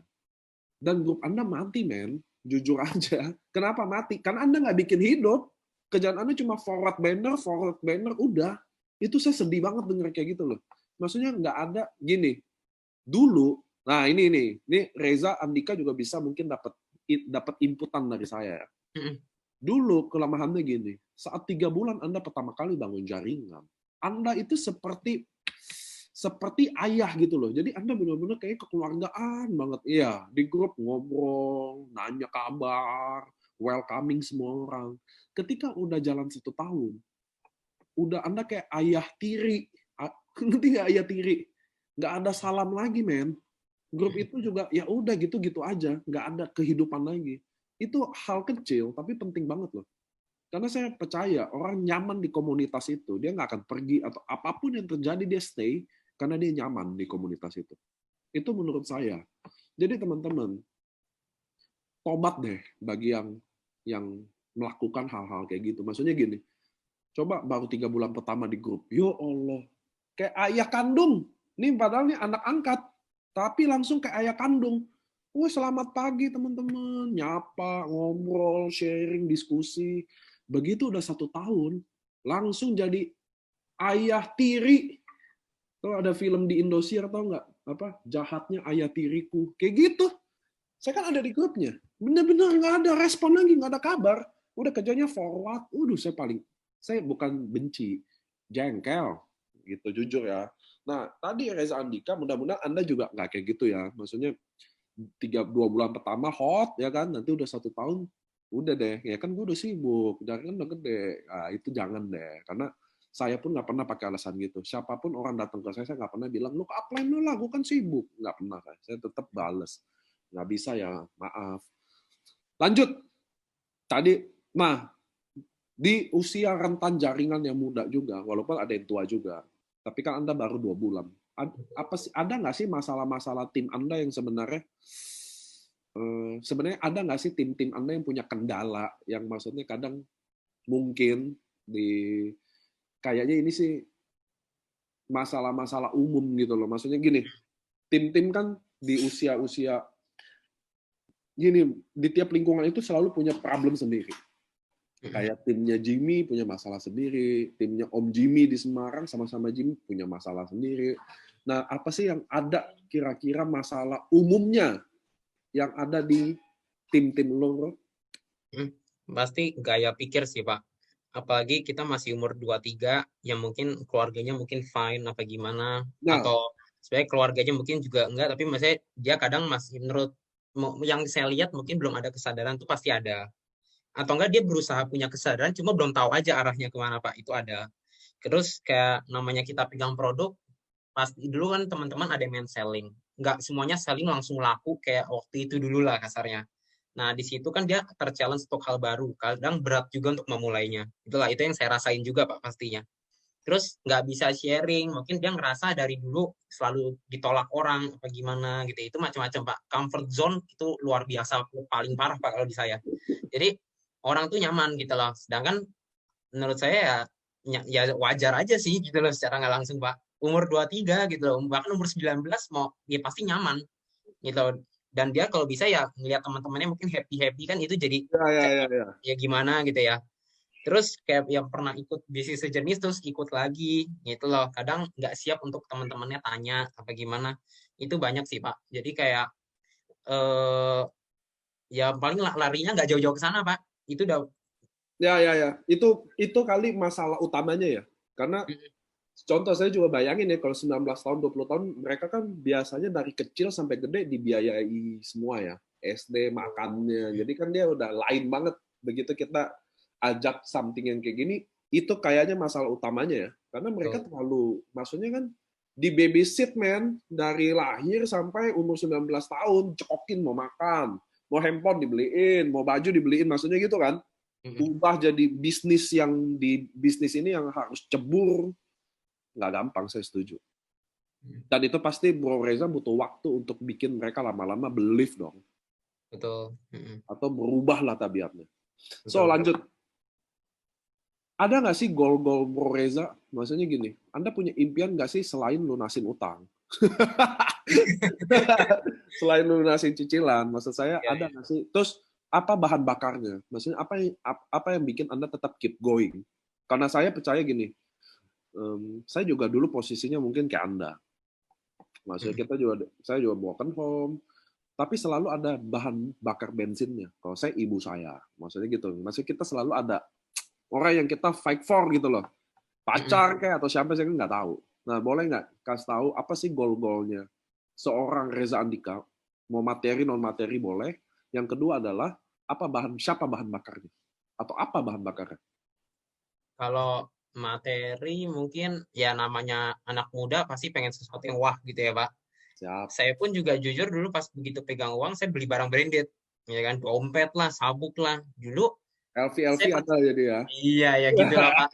A: Dan grup Anda mati, men. Jujur aja. Kenapa mati? Karena Anda nggak bikin hidup. Kerjaan Anda cuma forward banner, udah. Itu saya sedih banget denger kayak gitu loh. Maksudnya nggak ada, gini, dulu, nah ini Reza, Andika juga bisa mungkin dapat inputan dari saya ya. Dulu kelemahannya gini, saat 3 bulan Anda pertama kali bangun jaringan, Anda itu seperti ayah gitu loh. Jadi Anda benar-benar kayak kekeluargaan banget. Iya, di grup ngobrol, nanya kabar, welcoming semua orang. Ketika udah jalan 1 tahun, udah Anda kayak ayah tiri. Ngerti nggak ayah tiri? Nggak ada salam lagi, men. Grup itu juga ya udah gitu-gitu aja, nggak ada kehidupan lagi. Itu hal kecil tapi penting banget loh. Karena saya percaya orang nyaman di komunitas itu, dia nggak akan pergi atau apapun yang terjadi dia stay karena dia nyaman di komunitas itu. Itu menurut saya. Jadi teman-teman, tobat deh bagi yang melakukan hal-hal kayak gitu. Maksudnya gini, coba baru 3 bulan pertama di grup, yo Allah, kayak ayah kandung. Nih padahal nih anak angkat, tapi langsung kayak ayah kandung. Selamat pagi teman-teman, nyapa, ngobrol, sharing, diskusi. Begitu udah 1 tahun, langsung jadi ayah tiri. Tuh ada film di Indosiar, tau nggak? Apa jahatnya ayah tiriku, kayak gitu. Saya kan ada di grupnya, bener-bener nggak ada respon lagi, nggak ada kabar. Udah kerjanya forward, saya bukan benci, jengkel, gitu jujur ya. Nah tadi Reza Andika, mudah-mudahan Anda juga nggak kayak gitu ya. Maksudnya 2 bulan pertama hot ya kan, nanti udah 1 tahun udah deh ya kan gue udah sibuk, jangan udah gede, nah, itu jangan deh. Karena saya pun nggak pernah pakai alasan gitu. Siapapun orang datang ke saya nggak pernah bilang lu apply lu lah, gue kan sibuk, nggak pernah. Saya tetap bales, nggak bisa ya, maaf. Lanjut tadi, nah di usia rentan jaringan yang muda juga, walaupun ada yang tua juga, tapi kan Anda baru 2 bulan. Ada nggak sih masalah-masalah tim Anda yang sebenarnya ada nggak sih tim-tim Anda yang punya kendala, yang maksudnya kadang mungkin kayaknya ini sih masalah-masalah umum gitu loh. Maksudnya gini, tim-tim kan di usia-usia gini, di tiap lingkungan itu selalu punya problem sendiri. Kayak timnya Jimmy punya masalah sendiri, timnya Om Jimmy di Semarang sama-sama Jimmy punya masalah sendiri. Nah, apa sih yang ada kira-kira masalah umumnya yang ada di tim-tim lo?
B: Pasti gaya pikir sih, Pak. Apalagi kita masih umur 23, yang mungkin keluarganya mungkin fine apa gimana,
A: Nah,
B: atau sebenarnya keluarganya mungkin juga enggak, tapi maksudnya dia kadang masih menurut yang saya lihat mungkin belum ada kesadaran tuh pasti ada. Atau enggak dia berusaha punya kesadaran cuma belum tahu aja arahnya kemana, Pak. Itu ada. Terus kayak namanya kita pegang produk, pasti dulu kan teman-teman ada yang main selling. Nggak semuanya selling langsung laku kayak waktu itu dulu lah kasarnya. Nah, di situ kan dia ter-challenge untuk hal baru. Kadang berat juga untuk memulainya. Itulah, itu yang saya rasain juga, Pak, pastinya. Terus nggak bisa sharing, mungkin dia ngerasa dari dulu selalu ditolak orang, apa gimana gitu. Itu macam-macam, Pak. Comfort zone itu luar biasa, paling parah, Pak, kalau di saya. Jadi, orang tuh nyaman gitu loh. Sedangkan menurut saya ya wajar aja sih gitu loh secara nggak langsung, Pak. Umur 23 gitu loh, bahkan umur 19 mau ya pasti nyaman gitu loh. Dan dia kalau bisa ya ngeliat teman-temannya mungkin happy kan itu jadi
A: ya.
B: ya gimana gitu ya. Terus kayak yang pernah ikut bisnis sejenis terus ikut lagi gitu loh. Kadang nggak siap untuk teman-temannya tanya apa gimana. Itu banyak sih, Pak. Jadi kayak eh ya paling larinya nggak jauh-jauh ke sana, Pak. Itu udah.
A: Ya. Itu kali masalah utamanya ya. Karena contoh saya juga bayangin ya, kalau 19 tahun, 20 tahun, mereka kan biasanya dari kecil sampai gede dibiayai semua ya. SD, makannya. Jadi kan dia udah lain banget. Begitu kita ajak something yang kayak gini, itu kayaknya masalah utamanya ya. Karena mereka terlalu, maksudnya kan di babysit man, dari lahir sampai umur 19 tahun, cekokin mau makan, mau handphone dibeliin, mau baju dibeliin, maksudnya gitu kan. Ubah jadi bisnis yang di bisnis ini yang harus cebur, nggak gampang, saya setuju. Dan itu pasti Bro Reza butuh waktu untuk bikin mereka lama-lama believe dong.
B: Betul.
A: Atau berubahlah tabiatnya. So, lanjut. Ada nggak sih goal-goal Bro Reza? Maksudnya gini, Anda punya impian nggak sih selain lunasin utang? Selain lunasin cicilan, maksud saya ada nggak sih? Terus apa bahan bakarnya? Maksudnya apa yang bikin Anda tetap keep going? Karena saya percaya gini, saya juga dulu posisinya mungkin kayak Anda. Maksudnya saya juga broken home, tapi selalu ada bahan bakar bensinnya. Kalau saya ibu saya, maksudnya gitu. Maksudnya kita selalu ada orang yang kita fight for gitu loh. Pacar kayak atau siapa saya nggak tahu. Nah, boleh nggak kasih tahu apa sih goal-goalnya seorang Reza Andika? Mau materi non materi boleh. Yang kedua adalah siapa bahan bakarnya atau apa bahan bakarnya?
B: Kalau materi mungkin ya namanya anak muda pasti pengen sesuatu yang wah gitu ya Pak.
A: Siap.
B: Saya pun juga jujur dulu pas begitu pegang uang saya beli barang branded, ya kan, dompet lah, sabuk lah. Dulu
A: LV ada jadi ya.
B: Iya ya gitu lah Pak.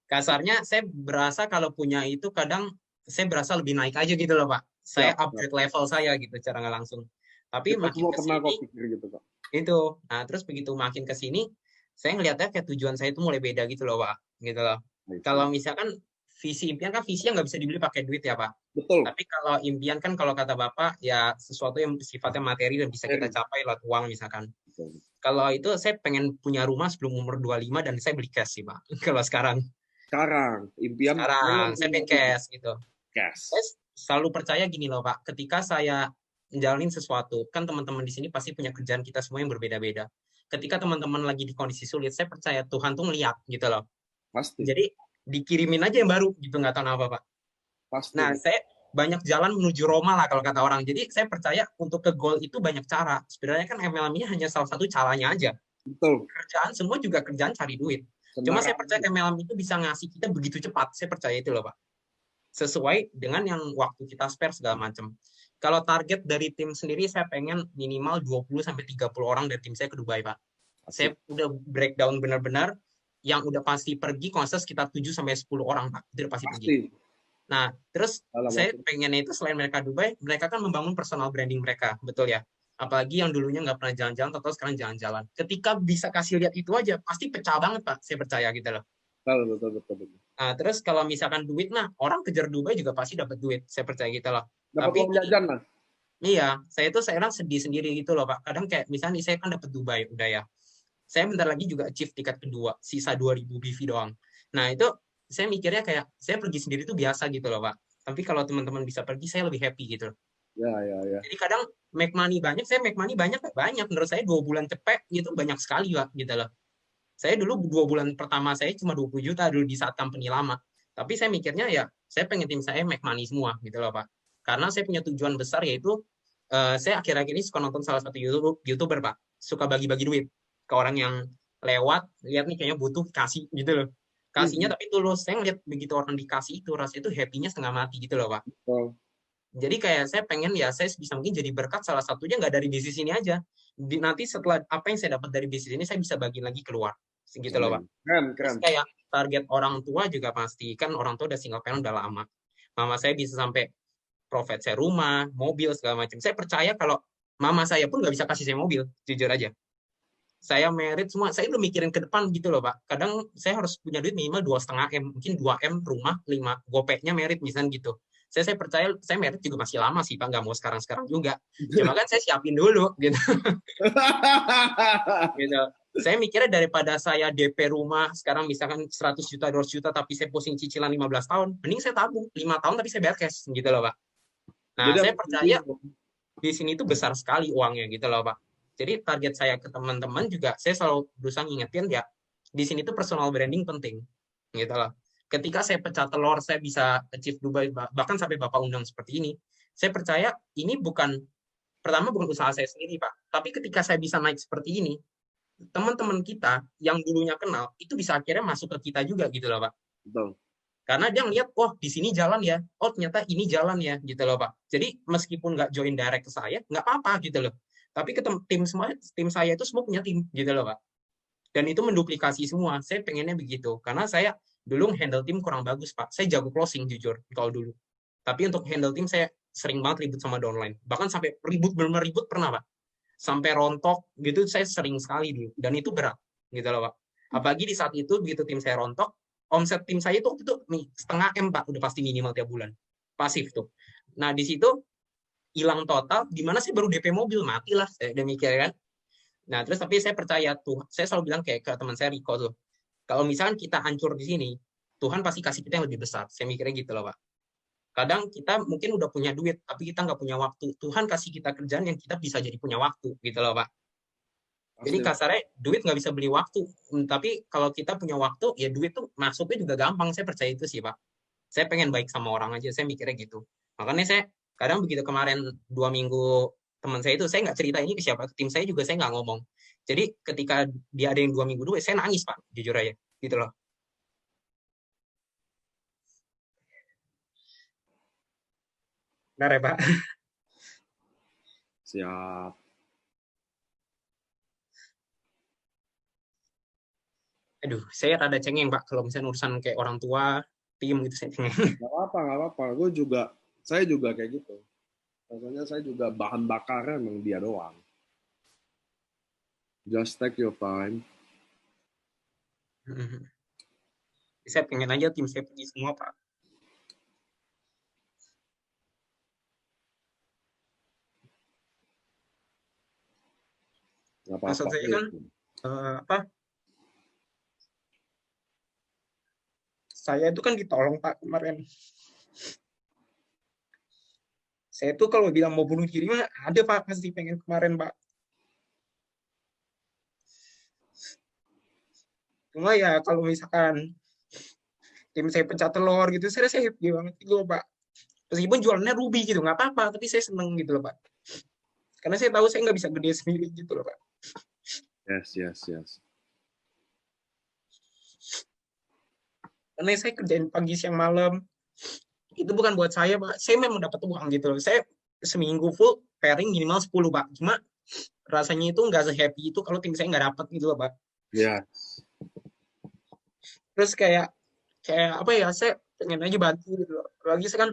B: Kasarnya saya berasa kalau punya itu kadang saya berasa lebih naik aja gitu loh Pak. Saya upgrade level saya gitu cara nggak langsung. Tapi
A: kita
B: makin ke sini
A: gitu, Pak.
B: Itu. Nah, terus begitu makin ke sini saya ngelihatnya kayak tujuan saya itu mulai beda gitu loh Pak. Gitu loh. Kalau misalkan visi impian kan visi yang nggak bisa dibeli pakai duit ya Pak.
A: Betul.
B: Tapi kalau impian kan kalau kata Bapak ya sesuatu yang sifatnya materi dan bisa kita capai lewat uang misalkan. Betul. Kalau itu saya pengen punya rumah sebelum umur 25 dan saya beli cash sih Pak. Kalau sekarang
A: impian
B: sekarang saya pengen cash gitu.
A: Cash.
B: Saya selalu percaya gini loh Pak, ketika saya menjalani sesuatu, kan teman-teman di sini pasti punya kerjaan kita semua yang berbeda-beda. Ketika teman-teman lagi di kondisi sulit, saya percaya Tuhan tuh ngeliat gitu loh.
A: Pasti.
B: Jadi dikirimin aja yang baru gitu, nggak tahu apa Pak.
A: Pasti.
B: Nah, saya banyak jalan menuju Roma lah kalau kata orang. Jadi saya percaya untuk ke goal itu banyak cara. Sebenarnya kan MLM ini hanya salah satu caranya aja.
A: Betul.
B: Kerjaan semua juga kerjaan cari duit. Cuma saya percaya MLM itu bisa ngasih kita begitu cepat. Saya percaya itu loh Pak. Sesuai dengan yang waktu kita spare segala macam. Kalau target dari tim sendiri saya pengen minimal 20 sampai 30 orang dari tim saya ke Dubai, Pak. Saya udah breakdown benar-benar yang udah pasti pergi konses sekitar 7 sampai 10 orang, Pak. Itu udah pasti pergi. Nah, terus saya pengennya itu selain mereka Dubai, mereka kan membangun personal branding mereka, betul ya? Apalagi yang dulunya nggak pernah jalan-jalan, atau sekarang jalan-jalan. Ketika bisa kasih lihat itu aja, pasti pecah banget, Pak. Saya percaya gitu loh.
A: Betul.
B: Nah, terus kalau misalkan duit, nah orang kejar Dubai juga pasti dapat duit. Saya percaya gitu loh.
A: Dapat uang jajan lah.
B: Iya, saya itu sekarang sedih sendiri gitu loh Pak. Kadang kayak misalnya saya kan dapat Dubai, udah ya. Saya bentar lagi juga achieve tingkat kedua, sisa 2000 BV doang. Nah itu saya mikirnya kayak saya pergi sendiri itu biasa gitu loh Pak. Tapi kalau teman-teman bisa pergi, saya lebih happy gitu.
A: Ya.
B: Jadi kadang make money banyak, saya make money banyak. Menurut saya 2 bulan cepet gitu banyak sekali Pak gitu loh. Saya dulu 2 bulan pertama saya cuma 20 juta dulu di saat company lama. Tapi saya mikirnya ya saya pengen tim saya make money semua gitu loh Pak. Karena saya punya tujuan besar yaitu saya akhir-akhir ini suka nonton salah satu YouTuber Pak. Suka bagi-bagi duit ke orang yang lewat, lihat nih kayaknya butuh, kasih gitu loh. Kasihnya tapi tulus. Saya ngeliat begitu orang dikasih itu, rasanya itu happy-nya setengah mati gitu loh Pak. Jadi kayak saya pengen ya saya bisa mungkin jadi berkat salah satunya nggak dari bisnis ini aja. Nanti setelah apa yang saya dapat dari bisnis ini saya bisa bagi lagi keluar. Gitu loh Pak.
A: Keren.
B: Terus kayak target orang tua juga pasti. Kan orang tua udah single parent udah lama. Mama saya bisa sampai profit saya rumah, mobil, segala macam. Saya percaya kalau mama saya pun nggak bisa kasih saya mobil, jujur aja. Saya merit semua, saya udah mikirin ke depan gitu loh Pak. Kadang saya harus punya duit minimal 2,5 M, mungkin 2 M rumah, 5 gopeknya merit misalnya gitu. Saya percaya saya merit juga masih lama sih Pak, nggak mau sekarang juga. Cuma kan saya siapin dulu gitu. Gitu. Saya mikirnya daripada saya DP rumah sekarang misalkan 100 juta, 200 juta tapi saya pusing cicilan 15 tahun, mending saya tabung 5 tahun tapi saya bayar cash gitu loh Pak. Nah, saya percaya di sini itu besar sekali uangnya gitu loh Pak. Jadi target saya ke teman-teman juga saya selalu berusaha ngingetin ya di sini tuh personal branding penting gitu loh. Ketika saya pecah telur, saya bisa achieve Dubai, bahkan sampai Bapak undang seperti ini. Saya percaya ini bukan usaha saya sendiri Pak. Tapi ketika saya bisa naik seperti ini, teman-teman kita yang dulunya kenal itu bisa akhirnya masuk ke kita juga gitu loh Pak.
A: Betul.
B: Karena dia ngeliat, oh di sini jalan ya, oh ternyata ini jalan ya, gitu loh Pak. Jadi meskipun nggak join direct ke saya, nggak apa-apa gitu loh. Tapi ke tim saya itu semua punya tim gitu loh Pak. Dan itu menduplikasi semua. Saya pengennya begitu. Karena saya dulu handle tim kurang bagus Pak. Saya jago closing jujur kalau dulu. Tapi untuk handle tim saya sering banget ribut sama downline. Bahkan sampai ribut, benar-benar ribut pernah Pak. Sampai rontok gitu saya sering sekali dulu. Dan itu berat gitu loh Pak. Apalagi di saat itu begitu tim saya rontok, omset tim saya itu waktu itu nih, setengah M Pak, udah pasti minimal tiap bulan. Pasif tuh. Nah, di situ hilang total, di mana saya baru DP mobil, matilah saya udah mikir kan. Nah, terus tapi saya percaya tuh, saya selalu bilang kayak ke teman saya Riko tuh, kalau misalkan kita hancur di sini, Tuhan pasti kasih kita yang lebih besar. Saya mikirnya gitu loh, Pak. Kadang kita mungkin udah punya duit, tapi kita nggak punya waktu. Tuhan kasih kita kerjaan yang kita bisa jadi punya waktu, gitu loh, Pak. Jadi
A: Pasti.
B: kasarnya duit nggak bisa beli waktu. Tapi kalau kita punya waktu, ya duit tuh masuknya juga gampang. Saya percaya itu sih, Pak. Saya pengen baik sama orang aja. Saya mikirnya gitu. Makanya saya kadang begitu kemarin 2 minggu teman saya itu, saya nggak cerita ini ke siapa. Ke tim saya juga saya nggak ngomong. Jadi ketika dia ada yang 2 minggu dulu, saya nangis, Pak. Jujur aja. Gitu loh. Benar ya, Pak?
A: Siap.
B: Aduh, saya rada cengeng, Pak. Kalau misalnya urusan kayak orang tua, tim gitu, saya cengeng.
A: Nggak apa-apa, nggak apa-apa. Saya juga kayak gitu. Rasanya saya juga bahan bakarnya emang dia doang. Just take your time.
B: Saya pengen aja tim saya pergi semua, Pak.
A: Nggak
B: Maksud
A: apa-apa.
B: saya kan, apa, saya itu kan ditolong, Pak, kemarin. Saya tuh kalau bilang mau bunuh diri mah ada Pak pasti pengen kemarin Pak. Cuma ya kalau misalkan tim saya pecah telur gitu, saya happy banget gitu loh Pak. Meskipun jualannya rugi gitu, nggak apa-apa, tapi saya seneng gitu loh Pak. Karena saya tahu saya nggak bisa gede sendiri gitu loh Pak.
A: Yes, yes, yes.
B: Karena saya kerjain pagi siang malam, itu bukan buat saya Pak. Saya memang dapat uang gitu loh. Saya seminggu full pairing minimal 10 Pak. Cuma rasanya itu nggak se-happy itu kalau tim saya nggak dapat gitu loh Pak.
A: Ya.
B: Terus kayak kayak apa ya, saya pengen aja bantu gitu loh. Lagi saya kan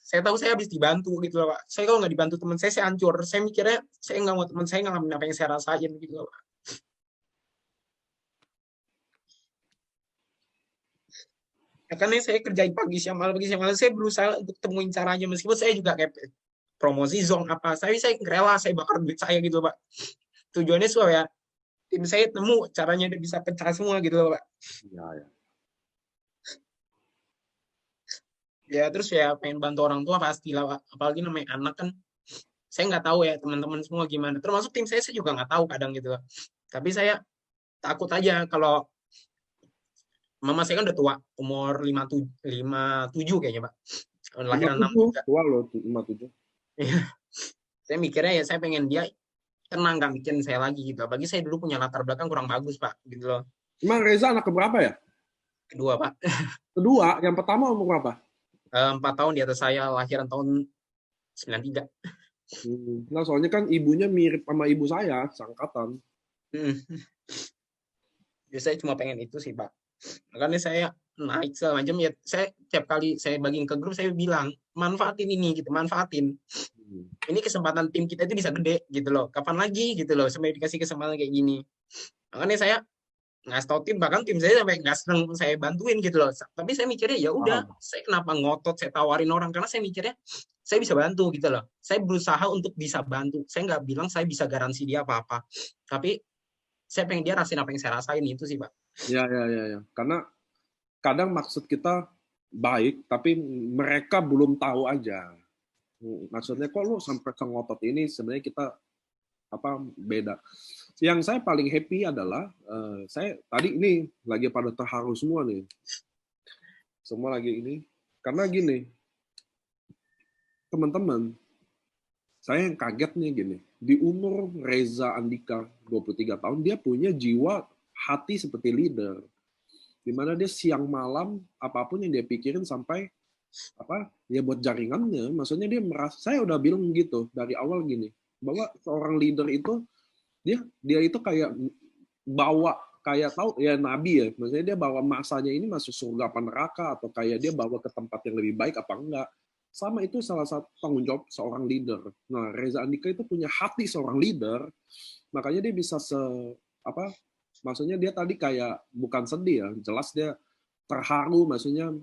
B: saya tahu saya habis dibantu gitu loh Pak. Saya kalau nggak dibantu teman saya hancur. Saya mikirnya saya nggak mau teman saya ngalamin apa yang saya rasain gitu loh Pak. Ya, karena saya kerjain pagi siang malam saya berusaha untuk temuin caranya meskipun saya juga kayak promosi zone apa saya rela saya bakar duit saya gitu Pak. Tujuannya supaya tim saya temu caranya dia bisa pecah semua gitu loh Pak.
A: Ya, ya.
B: Ya terus ya pengen bantu orang tua pasti lah Pak. Apalagi namanya anak kan saya nggak tahu ya teman-teman semua gimana. Termasuk tim saya juga nggak tahu kadang gitu. Tapi saya takut aja kalau mama saya kan udah tua, umur 57 kayaknya, Pak. Lahiran
A: 57,
B: 63.
A: tua loh, 57.
B: Saya mikirnya ya saya pengen dia tenang, nggak bikin saya lagi gitu. Apalagi saya dulu punya latar belakang kurang bagus, Pak. Gitu loh.
A: Emang Reza anak keberapa ya?
B: Kedua, Pak.
A: Kedua, yang pertama umur berapa?
B: 4 tahun di atas saya, lahiran tahun 93.
A: Nah, soalnya kan ibunya mirip sama ibu saya, sangkatan.
B: Hmm. Jadi saya cuma pengen itu sih, Pak. Makanya saya naik segala macam ya. Saya tiap kali saya bagiin ke grup saya bilang manfaatin ini gitu, manfaatin. Ini kesempatan tim kita itu bisa gede gitu loh. Kapan lagi gitu loh sampai dikasih kesempatan kayak gini. Makanya saya nggak tahu tim, bahkan tim saya sampai nggak seneng saya bantuin gitu loh. Tapi saya mikirnya ya udah, saya kenapa ngotot saya tawarin orang karena saya mikirnya saya bisa bantu gitu loh. Saya berusaha untuk bisa bantu. Saya nggak bilang saya bisa garansi dia apa-apa. Tapi saya pengen dia rasain apa yang saya rasain itu sih, Pak.
A: Ya, ya, ya, ya. Karena kadang maksud kita baik, tapi mereka belum tahu aja. Maksudnya kok lu sampai ke ngotot ini sebenarnya kita apa beda. Yang saya paling happy adalah saya tadi ini lagi pada terharu semua nih. Semua lagi ini karena gini, teman-teman, saya yang kaget nih gini, di umur Reza Andika 23 tahun, dia punya jiwa hati seperti leader. Di mana dia siang malam, apapun yang dia pikirin sampai apa ya buat jaringannya. Maksudnya dia merasa, saya udah bilang gitu dari awal gini, bahwa seorang leader itu, dia itu kayak bawa, kayak tahu ya nabi ya, maksudnya dia bawa masanya ini masuk surga apa neraka, atau kayak dia bawa ke tempat yang lebih baik apa enggak. Sama itu salah satu tanggung jawab seorang leader. Nah, Reza Andika itu punya hati seorang leader, makanya dia bisa apa, maksudnya dia tadi kayak bukan sedih ya, jelas dia terharu. Maksudnya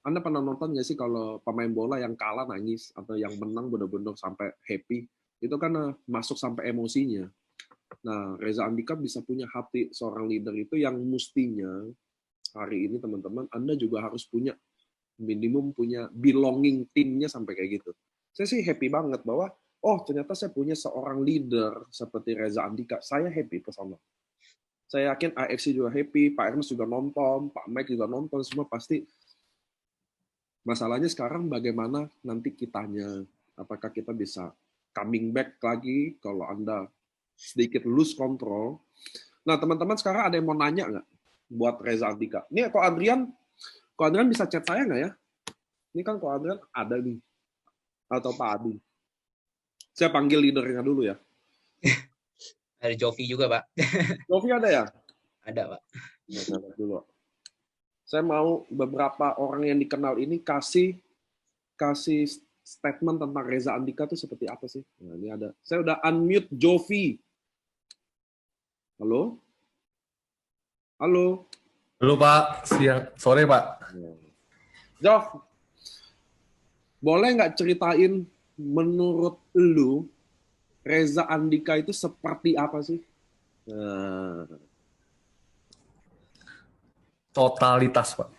A: Anda pernah nonton nggak sih kalau pemain bola yang kalah nangis atau yang menang benar-benar sampai happy, itu kan masuk sampai emosinya. Nah, Reza Andika bisa punya hati seorang leader itu, yang mestinya hari ini teman-teman Anda juga harus punya, minimum punya belonging timnya sampai kayak gitu. Saya sih happy banget bahwa ternyata saya punya seorang leader seperti Reza Andika. Saya happy ke sana. Saya yakin AFC juga happy, Pak Ernest juga nonton, Pak Mike juga nonton, semua pasti. Masalahnya sekarang bagaimana nanti kitanya, apakah kita bisa coming back lagi kalau Anda sedikit lose control. Nah, teman-teman sekarang ada yang mau nanya nggak buat Reza Andika? Ini kok Adrian bisa chat saya nggak ya? Ini kan kok Adrian ada nih. Atau Pak Adi. Saya panggil leadernya dulu ya.
B: Ada Jovi juga, Pak.
A: Jovi ada ya?
B: Ada, Pak.
A: Nah, dulu. Saya mau beberapa orang yang dikenal ini kasih statement tentang Reza Andika itu seperti apa sih? Nah, ini ada. Saya udah unmute Jovi. Halo? Halo?
C: Halo Pak, sore Pak.
A: Jov, boleh nggak ceritain menurut lu Reza Andika itu seperti apa sih? Nah.
C: Totalitas Pak.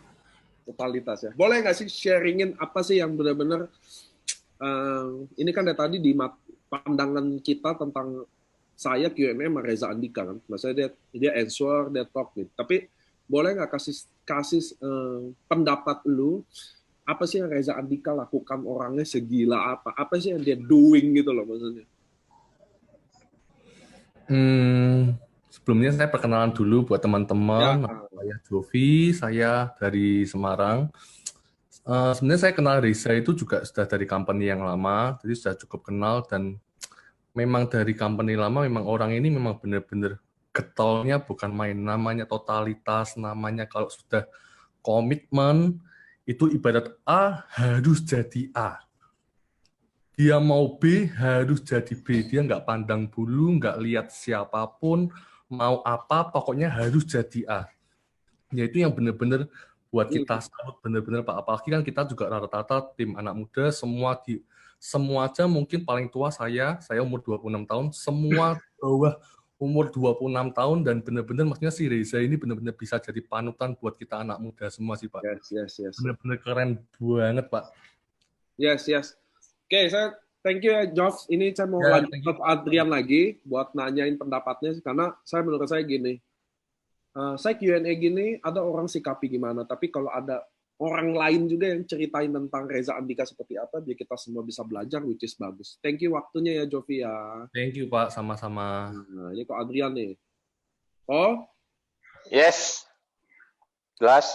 A: Totalitas ya. Boleh nggak sih sharingin apa sih yang benar-benar ini kan dari tadi di pandangan kita tentang saya Q&A sama Reza Andika kan. Maksudnya dia answer, dia talk gitu. Tapi boleh nggak kasih pendapat lu, apa sih yang Reza Andika lakukan, orangnya segila apa? Apa sih yang dia doing gitu loh maksudnya?
C: Sebelumnya saya perkenalan dulu buat teman-teman. Saya Jovi, saya dari Semarang. Sebenarnya saya kenal Reza itu juga sudah dari company yang lama, jadi sudah cukup kenal, dan memang dari company lama memang orang ini memang benar-benar getolnya bukan main, namanya totalitas, namanya kalau sudah komitmen itu ibarat A harus jadi A. Dia mau B harus jadi B, dia nggak pandang bulu, nggak lihat siapapun, mau apa, pokoknya harus jadi A. Ya itu yang benar-benar buat kita salut, benar-benar Pak. Apalagi kan kita juga rata-rata tim anak muda, semua aja mungkin paling tua saya umur 26 tahun, semua bawah umur 26 tahun, dan benar-benar maksudnya si Reza ini benar-benar bisa jadi panutan buat kita anak muda semua sih Pak.
A: Yes.
C: Benar-benar keren banget Pak.
A: Yes. Oke, saya thank you ya, Jof. Ini saya mau lanjut ke Adrian lagi buat nanyain pendapatnya, karena menurut saya gini, saya Q&A gini, ada orang sikapi gimana, tapi kalau ada orang lain juga yang ceritain tentang Reza Andika seperti apa, biar kita semua bisa belajar, which is bagus. Thank you waktunya ya, Jovi ya.
C: Thank you Pak, sama-sama.
A: Nah, ini kok Adrian nih. Oh?
D: Yes. Jelas.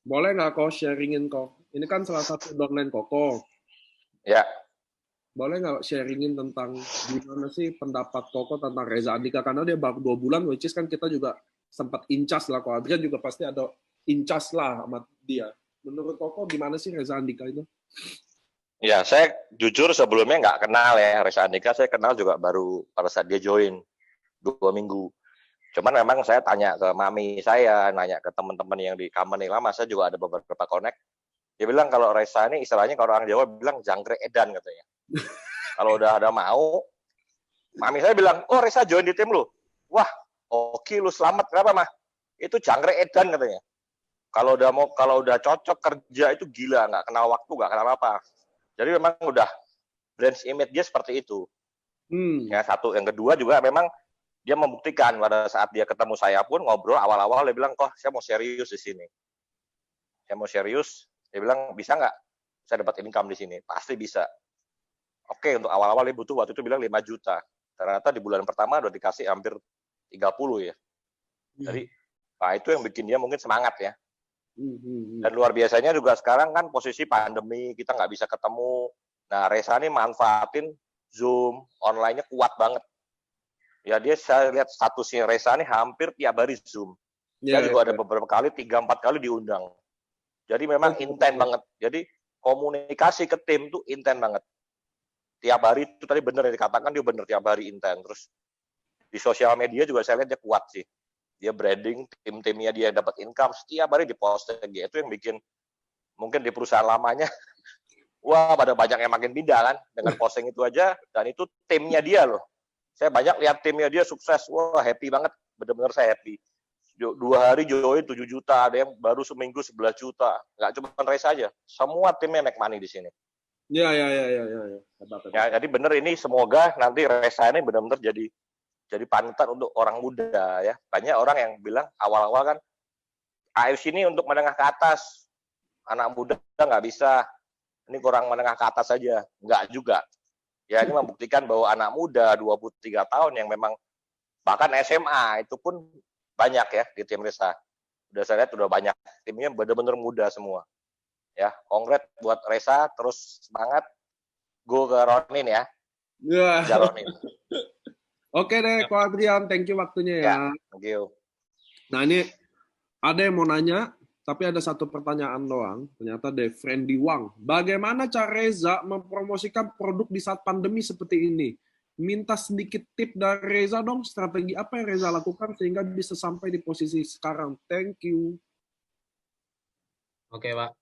A: Boleh nggak kok sharingin kok? Ini kan salah satu downline Koko.
D: Ya.
A: Boleh nggak sharingin tentang gimana sih pendapat Koko tentang Reza Andika? Karena dia baru 2 bulan, which is kan kita juga sempat incas lah. Kok Adrian juga pasti ada incas lah sama dia. Menurut Koko gimana sih Reza Andika itu?
D: Ya, saya jujur sebelumnya nggak kenal ya Reza Andika. Saya kenal juga baru pada saat dia join 2 minggu. Cuman memang saya tanya ke mami saya, nanya ke teman-teman yang di company lama, saya juga ada beberapa connect. Dia bilang kalau Reza ini istilahnya kalau orang Jawa bilang jangkrik edan katanya. Kalau udah ada mau, mami saya bilang, oh Reza join di tim lu. Wah, oke lu selamat. Kenapa mah? Itu jangkrik edan katanya. Kalau udah cocok kerja itu gila, nggak kenal waktu, nggak kenal apa. Jadi memang udah brand image dia seperti itu. Yang satu, yang kedua juga memang dia membuktikan pada saat dia ketemu saya pun ngobrol awal-awal dia bilang, kok saya mau serius di sini. Saya mau serius. Dia bilang bisa nggak saya dapat income di sini? Pasti bisa. oke, untuk awal-awal dia butuh waktu itu bilang 5 juta. Ternyata di bulan pertama udah dikasih hampir 30 ya. Jadi itu yang bikin dia mungkin semangat ya. Dan luar biasanya juga sekarang kan posisi pandemi, kita nggak bisa ketemu. Nah, Reza ini manfaatin Zoom, online-nya kuat banget. Ya, saya lihat statusnya Reza ini hampir tiap hari Zoom. Dia juga ada beberapa kali, 3-4 kali diundang. Jadi memang intens banget. Jadi komunikasi ke tim tuh intens banget. Tiap hari itu tadi benar yang dikatakan, dia benar tiap hari intens. Terus di sosial media juga saya lihat dia kuat sih. Dia branding, tim-timnya dia dapat income, setiap hari diposting. Itu yang bikin mungkin di perusahaan lamanya, wah pada banyak yang makin pindah kan, dengan posting itu aja, dan itu timnya dia loh. Saya banyak lihat timnya dia sukses, wah happy banget, benar-benar saya happy. 2 hari join 7 juta, ada yang baru seminggu 11 juta. Nggak cuma Reza aja, semua timnya make money di sini.
A: Ya.
D: Ya, jadi benar ini semoga nanti Reza ini benar-benar jadi panutan untuk orang muda ya. Banyak orang yang bilang awal-awal kan AFC ini untuk menengah ke atas, anak muda nggak bisa, ini kurang menengah ke atas saja. Nggak juga. Ya ini membuktikan bahwa anak muda 23 tahun yang memang bahkan SMA itu pun banyak ya di tim Reza. Udah saya lihat udah banyak, timnya benar-benar muda semua. Ya, kongres buat Reza, terus semangat. Go ke Ronin ya. Ronin.
A: Oke deh, Ko Adrian, thank you waktunya ya.
D: Thank you.
A: Nah ini ada yang mau nanya, tapi ada satu pertanyaan doang. Ternyata dari Friendly Wang. Bagaimana cara Reza mempromosikan produk di saat pandemi seperti ini? Minta sedikit tip dari Reza dong, strategi apa yang Reza lakukan sehingga bisa sampai di posisi sekarang. Thank you.
B: Oke, Pak.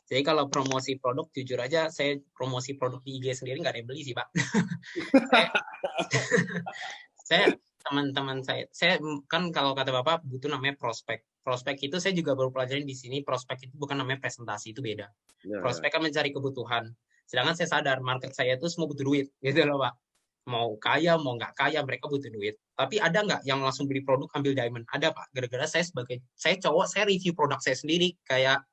B: Jadi kalau promosi produk, jujur aja, saya promosi produk di IG sendiri nggak ada yang beli sih, Pak. Teman-teman saya kan kalau kata Bapak butuh namanya prospek. Prospek itu saya juga baru pelajarin di sini, prospek itu bukan namanya presentasi, itu beda. Prospek kan mencari kebutuhan. Sedangkan saya sadar market saya itu semua butuh duit, gitu loh, Pak. Mau kaya, mau nggak kaya, mereka butuh duit. Tapi ada nggak yang langsung beli produk ambil diamond? Ada, Pak. Gara-gara saya cowok, saya review produk saya sendiri. Kayak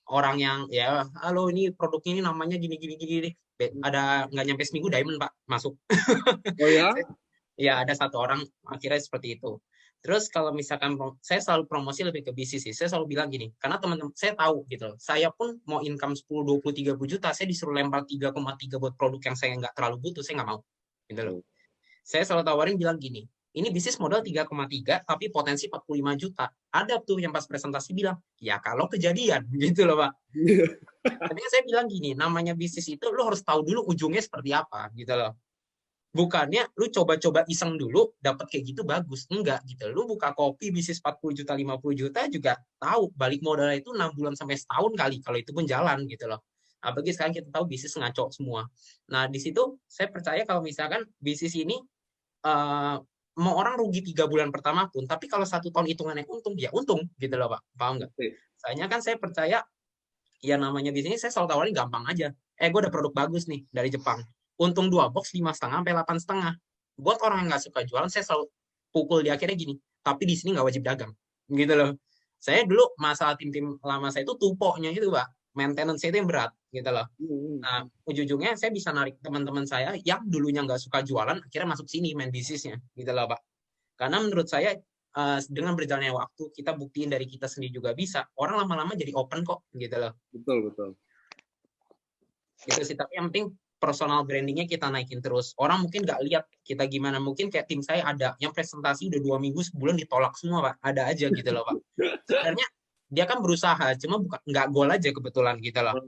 B: orang yang, ya, halo ini produknya ini namanya gini. Ada nggak nyampe seminggu diamond, Pak, masuk.
A: Oh ya?
B: Ya, ada satu orang akhirnya seperti itu. Terus kalau misalkan saya selalu promosi lebih ke bisnis sih. Saya selalu bilang gini, karena teman-teman saya tahu gitu. Saya pun mau income 10, 20, 30 juta, saya disuruh lempar 3,3 buat produk yang saya nggak terlalu butuh, saya nggak mau. Gitu loh. Saya selalu tawarin bilang gini, ini bisnis modal 3,3 tapi potensi 45 juta. Ada tuh yang pas presentasi bilang, ya kalau kejadian gitu loh, Pak. Tapi saya bilang gini, namanya bisnis itu lu harus tahu dulu ujungnya seperti apa gitu loh. Bukannya lu coba-coba iseng dulu dapat kayak gitu bagus, enggak gitu. Lu buka kopi bisnis 40 juta 50 juta juga tahu balik modalnya itu 6 bulan sampai setahun kali kalau itu pun jalan gitu loh. Apalagi sekarang kita tahu bisnis ngaco semua. Nah, di situ saya percaya kalau misalkan bisnis ini mau orang rugi 3 bulan pertama pun, tapi kalau 1 tahun hitungannya untung, ya untung gitu loh, Pak. Paham nggak? Soalnya kan saya percaya ya namanya bisnis saya selalu tawarin gampang aja. Gue ada produk bagus nih dari Jepang. Untung 2 box 5,5 sampai 8,5. Buat orang yang nggak suka jualan, saya selalu pukul di akhirnya gini. Tapi di sini nggak wajib dagang, gitu loh. Saya dulu masalah tim-tim lama saya itu tupoknya itu, Pak. Maintenance itu yang berat, gitu loh. Nah, ujung-ujungnya saya bisa narik teman-teman saya yang dulunya nggak suka jualan, akhirnya masuk sini main bisnisnya, gitu loh, Pak. Karena menurut saya dengan berjalannya waktu, kita buktiin dari kita sendiri juga bisa. Orang lama-lama jadi open kok, gitu loh.
A: Betul.
B: Gitu sih, tapi yang penting personal brandingnya kita naikin terus. Orang mungkin nggak lihat kita gimana. Mungkin kayak tim saya ada yang presentasi udah 2 minggu sebulan ditolak semua, Pak. Ada aja gitu loh, Pak. Sebenarnya dia kan berusaha, cuma nggak gol aja kebetulan gitu loh.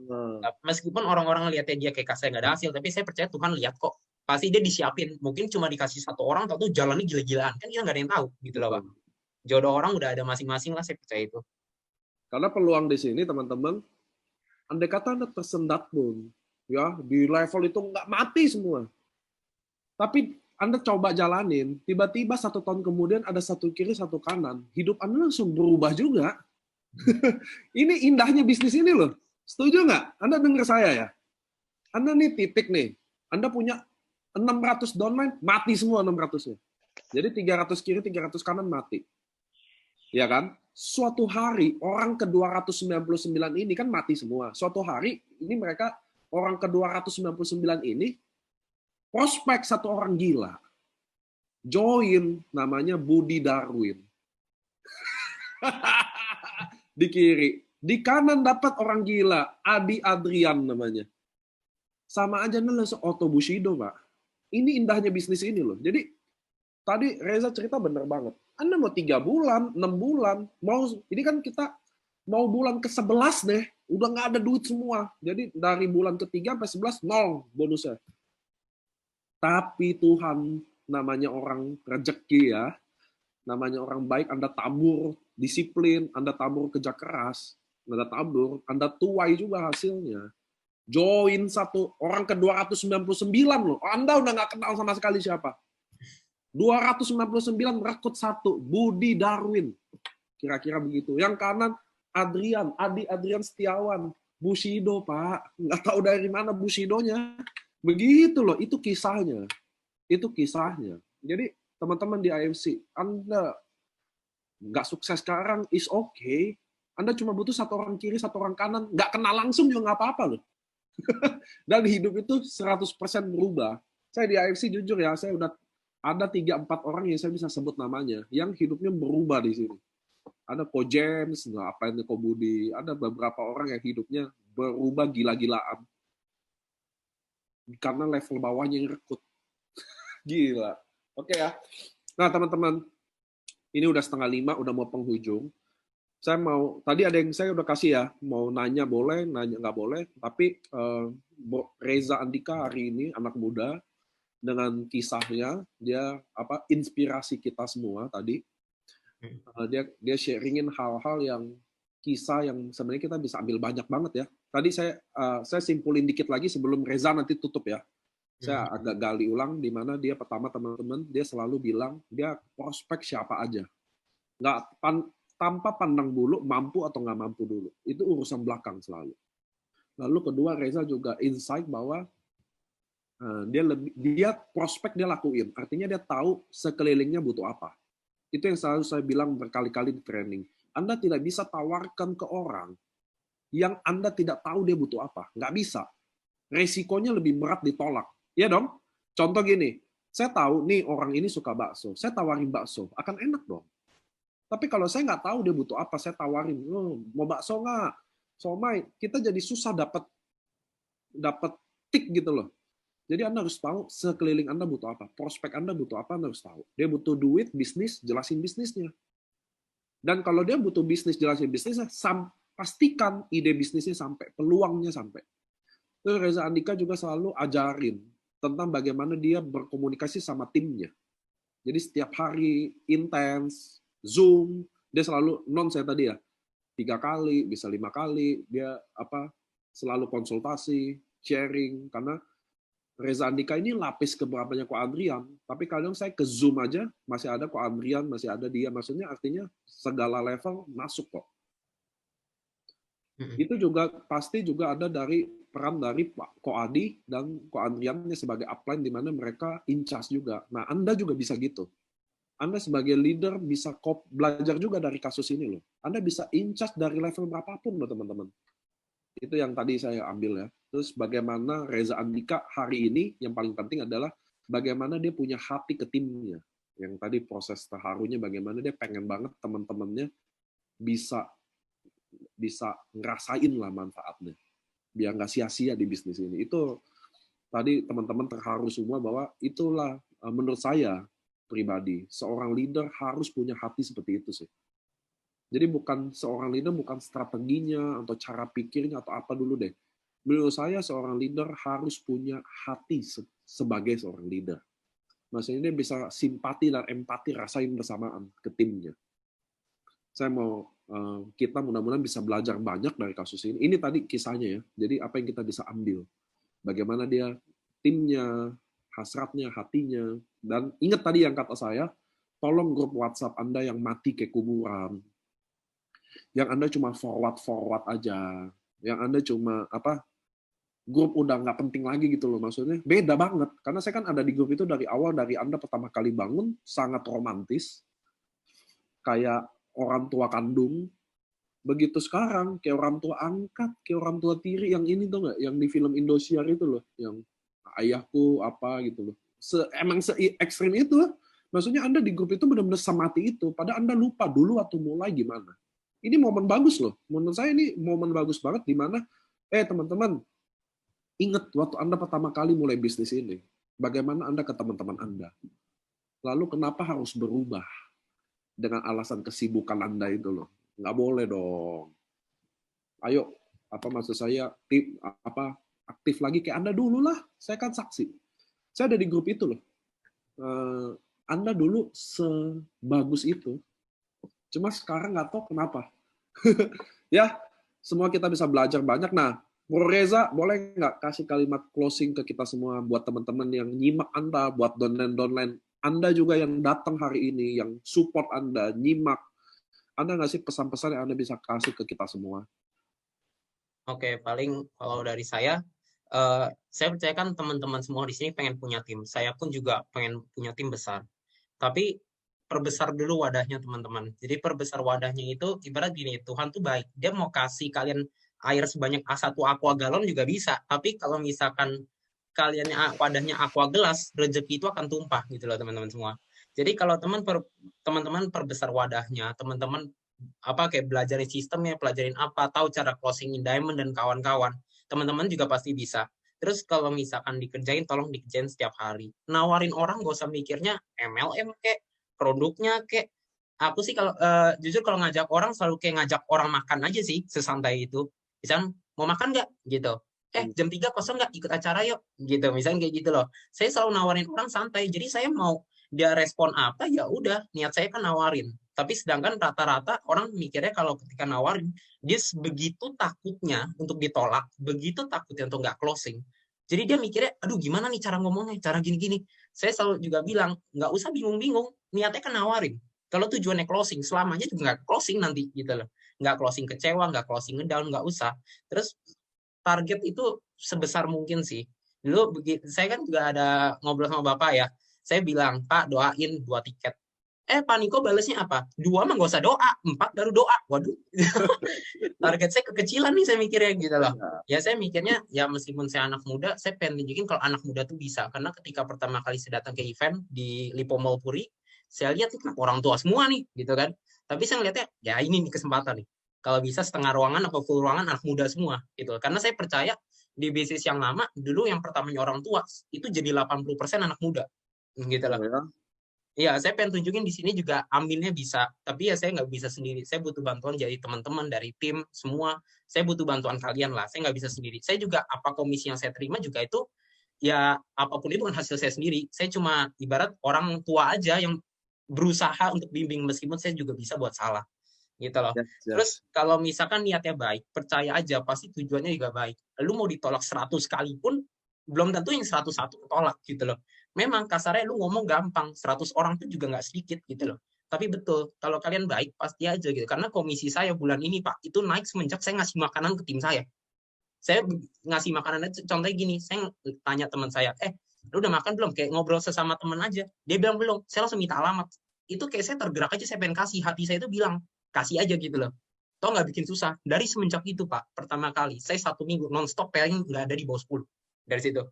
B: Meskipun orang-orang ngeliatnya dia kayak kasih nggak ada hasil, tapi saya percaya Tuhan lihat kok. Pasti dia disiapin. Mungkin cuma dikasih 1 orang, atau jalannya gila-gilaan. Kan kita nggak ada yang tahu gitu loh, Pak. Jodoh orang udah ada masing-masing lah, saya percaya itu.
A: Karena peluang di sini, teman-teman, andai kata Anda tersendat pun, ya di level itu nggak mati semua. Tapi Anda coba jalanin, tiba-tiba 1 tahun kemudian ada 1 kiri, 1 kanan. Hidup Anda langsung berubah juga. Ini indahnya bisnis ini loh. Setuju nggak? Anda dengar saya ya? Anda nih titik nih. Anda punya 600 downline, mati semua 600-nya. Jadi 300 kiri, 300 kanan mati. Ya kan? Suatu hari orang ke 299 ini kan mati semua. Suatu hari ini mereka orang ke 299 ini Prospek satu orang gila. Join, namanya Budi Darwin. Di kiri. Di kanan dapat orang gila, Adi Adrian namanya. Sama aja nih Otto Bushido, Pak. Ini indahnya bisnis ini loh. Jadi tadi Reza cerita bener banget. Anda mau 3 bulan, 6 bulan, ini kan kita mau bulan ke-11 deh, udah nggak ada duit semua. Jadi dari bulan ke-3 sampai 11, 0 bonusnya. Tapi Tuhan, namanya orang rezeki ya, namanya orang baik, Anda tabur disiplin, Anda tabur kerja keras, Anda tabur, Anda tuai juga hasilnya. Join satu, orang ke-299 loh. Anda udah nggak kenal sama sekali siapa. 299 rekrut satu, Budi Darwin. Kira-kira begitu. Yang kanan, Adi Adrian Setiawan. Bushido, Pak. Nggak tahu dari mana Bushidonya. Begitu loh, itu kisahnya. Itu kisahnya. Jadi, teman-teman di IMC, Anda nggak sukses sekarang, is okay. Anda cuma butuh satu orang kiri, satu orang kanan. Nggak kenal langsung juga nggak apa-apa loh. Dan hidup itu 100% berubah. Saya di IMC jujur ya, saya udah ada 3-4 orang yang saya bisa sebut namanya, yang hidupnya berubah di sini. Ada Ko James, apa ini Ko Budi, ada beberapa orang yang hidupnya berubah gila-gilaan. Karena level bawahnya yang rekrut. Gila. Oke ya. Nah teman-teman, ini udah 4:30, udah mau penghujung. Saya mau, tadi ada yang saya udah kasih ya, mau nanya boleh, nanya nggak boleh, tapi Reza Andika hari ini, anak muda, dengan kisahnya, dia inspirasi kita semua tadi. Dia sharingin hal-hal yang kisah yang sebenarnya kita bisa ambil banyak banget ya. Tadi saya simpulin dikit lagi sebelum Reza nanti tutup ya. Saya agak gali ulang di mana dia pertama teman-teman dia selalu bilang dia prospek siapa aja. Tanpa pandang bulu mampu atau nggak mampu dulu. Itu urusan belakang selalu. Lalu kedua Reza juga insight bahwa dia prospek dia lakuin. Artinya dia tahu sekelilingnya butuh apa. Itu yang selalu saya bilang berkali-kali di training. Anda tidak bisa tawarkan ke orang yang Anda tidak tahu dia butuh apa. Nggak bisa. Resikonya lebih berat ditolak. Iya dong? Contoh gini, saya tahu nih orang ini suka bakso. Saya tawarin bakso. Akan enak dong. Tapi kalau saya nggak tahu dia butuh apa, saya tawarin, mau bakso nggak? Somai, kita jadi susah dapat tik gitu loh. Jadi Anda harus tahu sekeliling Anda butuh apa, prospek Anda butuh apa, Anda harus tahu. Dia butuh duit, bisnis, jelasin bisnisnya. Dan kalau dia butuh bisnis, jelasin bisnisnya, pastikan ide bisnisnya sampai, peluangnya sampai. Terus Reza Andika juga selalu ajarin tentang bagaimana dia berkomunikasi sama timnya. Jadi setiap hari intens, Zoom, dia selalu saya tadi ya 3 kali, bisa 5 kali, dia selalu konsultasi, sharing, karena Reza Andika ini lapis keberapanya Ko Adrian, tapi kadang saya ke Zoom aja masih ada Ko Adrian, masih ada dia, maksudnya artinya segala level masuk kok. Itu juga pasti juga ada peran dari Pak Ko Adi dan Ko Adriannya sebagai upline di mana mereka in charge juga. Nah, Anda juga bisa gitu. Anda sebagai leader bisa belajar juga dari kasus ini loh. Anda bisa in charge dari level berapapun loh teman-teman. Itu yang tadi saya ambil ya. Terus bagaimana Reza Andika hari ini yang paling penting adalah bagaimana dia punya hati ke timnya. Yang tadi proses terharunya bagaimana dia pengen banget teman-temannya bisa ngerasain lah manfaatnya. Biar nggak sia-sia di bisnis ini. Itu tadi teman-teman terharu semua bahwa itulah menurut saya pribadi, seorang leader harus punya hati seperti itu sih. Jadi seorang leader bukan strateginya atau cara pikirnya atau apa dulu deh. Menurut saya seorang leader harus punya hati sebagai seorang leader. Maksudnya dia bisa simpati dan empati rasain bersamaan ke timnya. Saya mau kita mudah-mudahan bisa belajar banyak dari kasus ini. Ini tadi kisahnya ya. Jadi apa yang kita bisa ambil? Bagaimana dia timnya, hasratnya, hatinya. Dan ingat tadi yang kata saya, tolong grup WhatsApp Anda yang mati kayak kuburan. Yang Anda cuma forward aja. Yang Anda cuma grup udah nggak penting lagi gitu loh, maksudnya beda banget. Karena saya kan ada di grup itu dari awal, dari Anda pertama kali bangun, sangat romantis. Kayak orang tua kandung. Begitu sekarang, kayak orang tua angkat, kayak orang tua tiri, yang ini tuh nggak, yang di film Indosiar itu loh, yang ayahku apa gitu loh. Emang se-ekstrim itu, maksudnya Anda di grup itu benar-benar semati itu, padahal Anda lupa dulu waktu mulai gimana. Ini momen bagus loh, menurut saya ini momen bagus banget di mana, teman-teman, ingat waktu Anda pertama kali mulai bisnis ini, bagaimana Anda ke teman-teman Anda. Lalu kenapa harus berubah dengan alasan kesibukan Anda itu loh. Nggak boleh dong. Ayo, apa maksud saya, aktif lagi kayak Anda dulu lah. Saya kan saksi. Saya ada di grup itu loh. Anda dulu sebagus itu. Cuma sekarang nggak tahu kenapa. Ya, semua kita bisa belajar banyak. Nah, Bro Reza, boleh nggak kasih kalimat closing ke kita semua buat teman-teman yang nyimak Anda, buat downline Anda juga yang datang hari ini, yang support Anda, nyimak. Anda nggak sih pesan-pesan yang Anda bisa kasih ke kita semua?
B: Oke, paling kalau dari saya percaya kan teman-teman semua di sini pengen punya tim. Saya pun juga pengen punya tim besar. Tapi perbesar dulu wadahnya teman-teman. Jadi perbesar wadahnya itu ibarat gini, Tuhan tuh baik. Dia mau kasih kalian air sebanyak A1 aqua galon juga bisa. Tapi kalau misalkan kalian wadahnya aqua gelas, rezeki itu akan tumpah gitu loh teman-teman semua. Jadi kalau teman-teman perbesar wadahnya, teman-teman kayak belajarin sistemnya, pelajarin apa, tahu cara closing in diamond dan kawan-kawan, teman-teman juga pasti bisa. Terus kalau misalkan dikerjain, tolong dikerjain setiap hari. Nawarin orang gak usah mikirnya MLM kayak produknya kayak. Aku sih kalau jujur kalau ngajak orang selalu kayak ngajak orang makan aja sih, sesantai itu. Misalnya mau makan nggak gitu. Jam 3 kosong nggak, ikut acara yuk gitu, misalnya kayak gitu loh. Saya selalu nawarin orang santai, jadi saya mau dia respon apa ya udah, niat saya kan nawarin. Tapi sedangkan rata-rata orang mikirnya kalau ketika nawarin, dia begitu takutnya untuk ditolak, begitu takutnya untuk nggak closing. Jadi dia mikirnya, aduh gimana nih cara ngomongnya, cara gini-gini. Saya selalu juga bilang, nggak usah bingung-bingung, niatnya kan nawarin. Kalau tujuannya closing, selamanya juga nggak closing nanti gitu loh. Nggak closing kecewa, nggak closing ngedown, nggak usah. Terus target itu sebesar mungkin sih. Dulu saya kan juga ada ngobrol sama Bapak ya. Saya bilang, Pak doain 2 tiket. Pak Niko balesnya apa? 2 mah nggak usah doa, 4 baru doa. Waduh. Target saya kekecilan nih saya mikirnya gitu loh. Ya saya mikirnya, ya meskipun saya anak muda, saya pengen tunjukin kalau anak muda tuh bisa. Karena ketika pertama kali saya datang ke event di Lipo Mall Puri, saya lihat orang tua semua nih, gitu kan. Tapi saya ngeliatnya, ya ini nih kesempatan nih. Kalau bisa setengah ruangan atau full ruangan anak muda semua, gitu. Karena saya percaya di bisnis yang lama, dulu yang pertamanya orang tua, itu jadi 80% anak muda. Gitu loh. Iya, saya pengen tunjukin di sini juga aminnya bisa. Tapi ya saya nggak bisa sendiri. Saya butuh bantuan dari teman-teman, dari tim, semua. Saya butuh bantuan kalian lah. Saya nggak bisa sendiri. Saya juga, apa komisi yang saya terima juga itu, ya apapun itu bukan hasil saya sendiri. Saya cuma ibarat orang tua aja yang berusaha untuk bimbing, meskipun saya juga bisa buat salah. Gitu loh. Terus kalau misalkan niatnya baik, percaya aja pasti tujuannya juga baik. Lu mau ditolak 100 kali pun belum tentu yang 101 ketolak gitu loh. Memang kasarnya lu ngomong gampang, 100 orang tuh juga nggak sedikit gitu loh. Tapi betul, kalau kalian baik pasti aja gitu. Karena komisi saya bulan ini Pak, itu naik semenjak saya ngasih makanan ke tim saya. Saya ngasih makanan itu contohnya gini, saya tanya teman saya, lu udah makan belum? Kayak ngobrol sesama teman aja. Dia bilang belum, saya langsung minta alamat. Itu kayak saya tergerak aja, saya pengen kasih. Hati saya itu bilang, kasih aja gitu loh. Toh nggak bikin susah. Dari semenjak itu Pak, pertama kali, saya 1 minggu non-stop pairing nggak ada di bawah 10. Dari situ.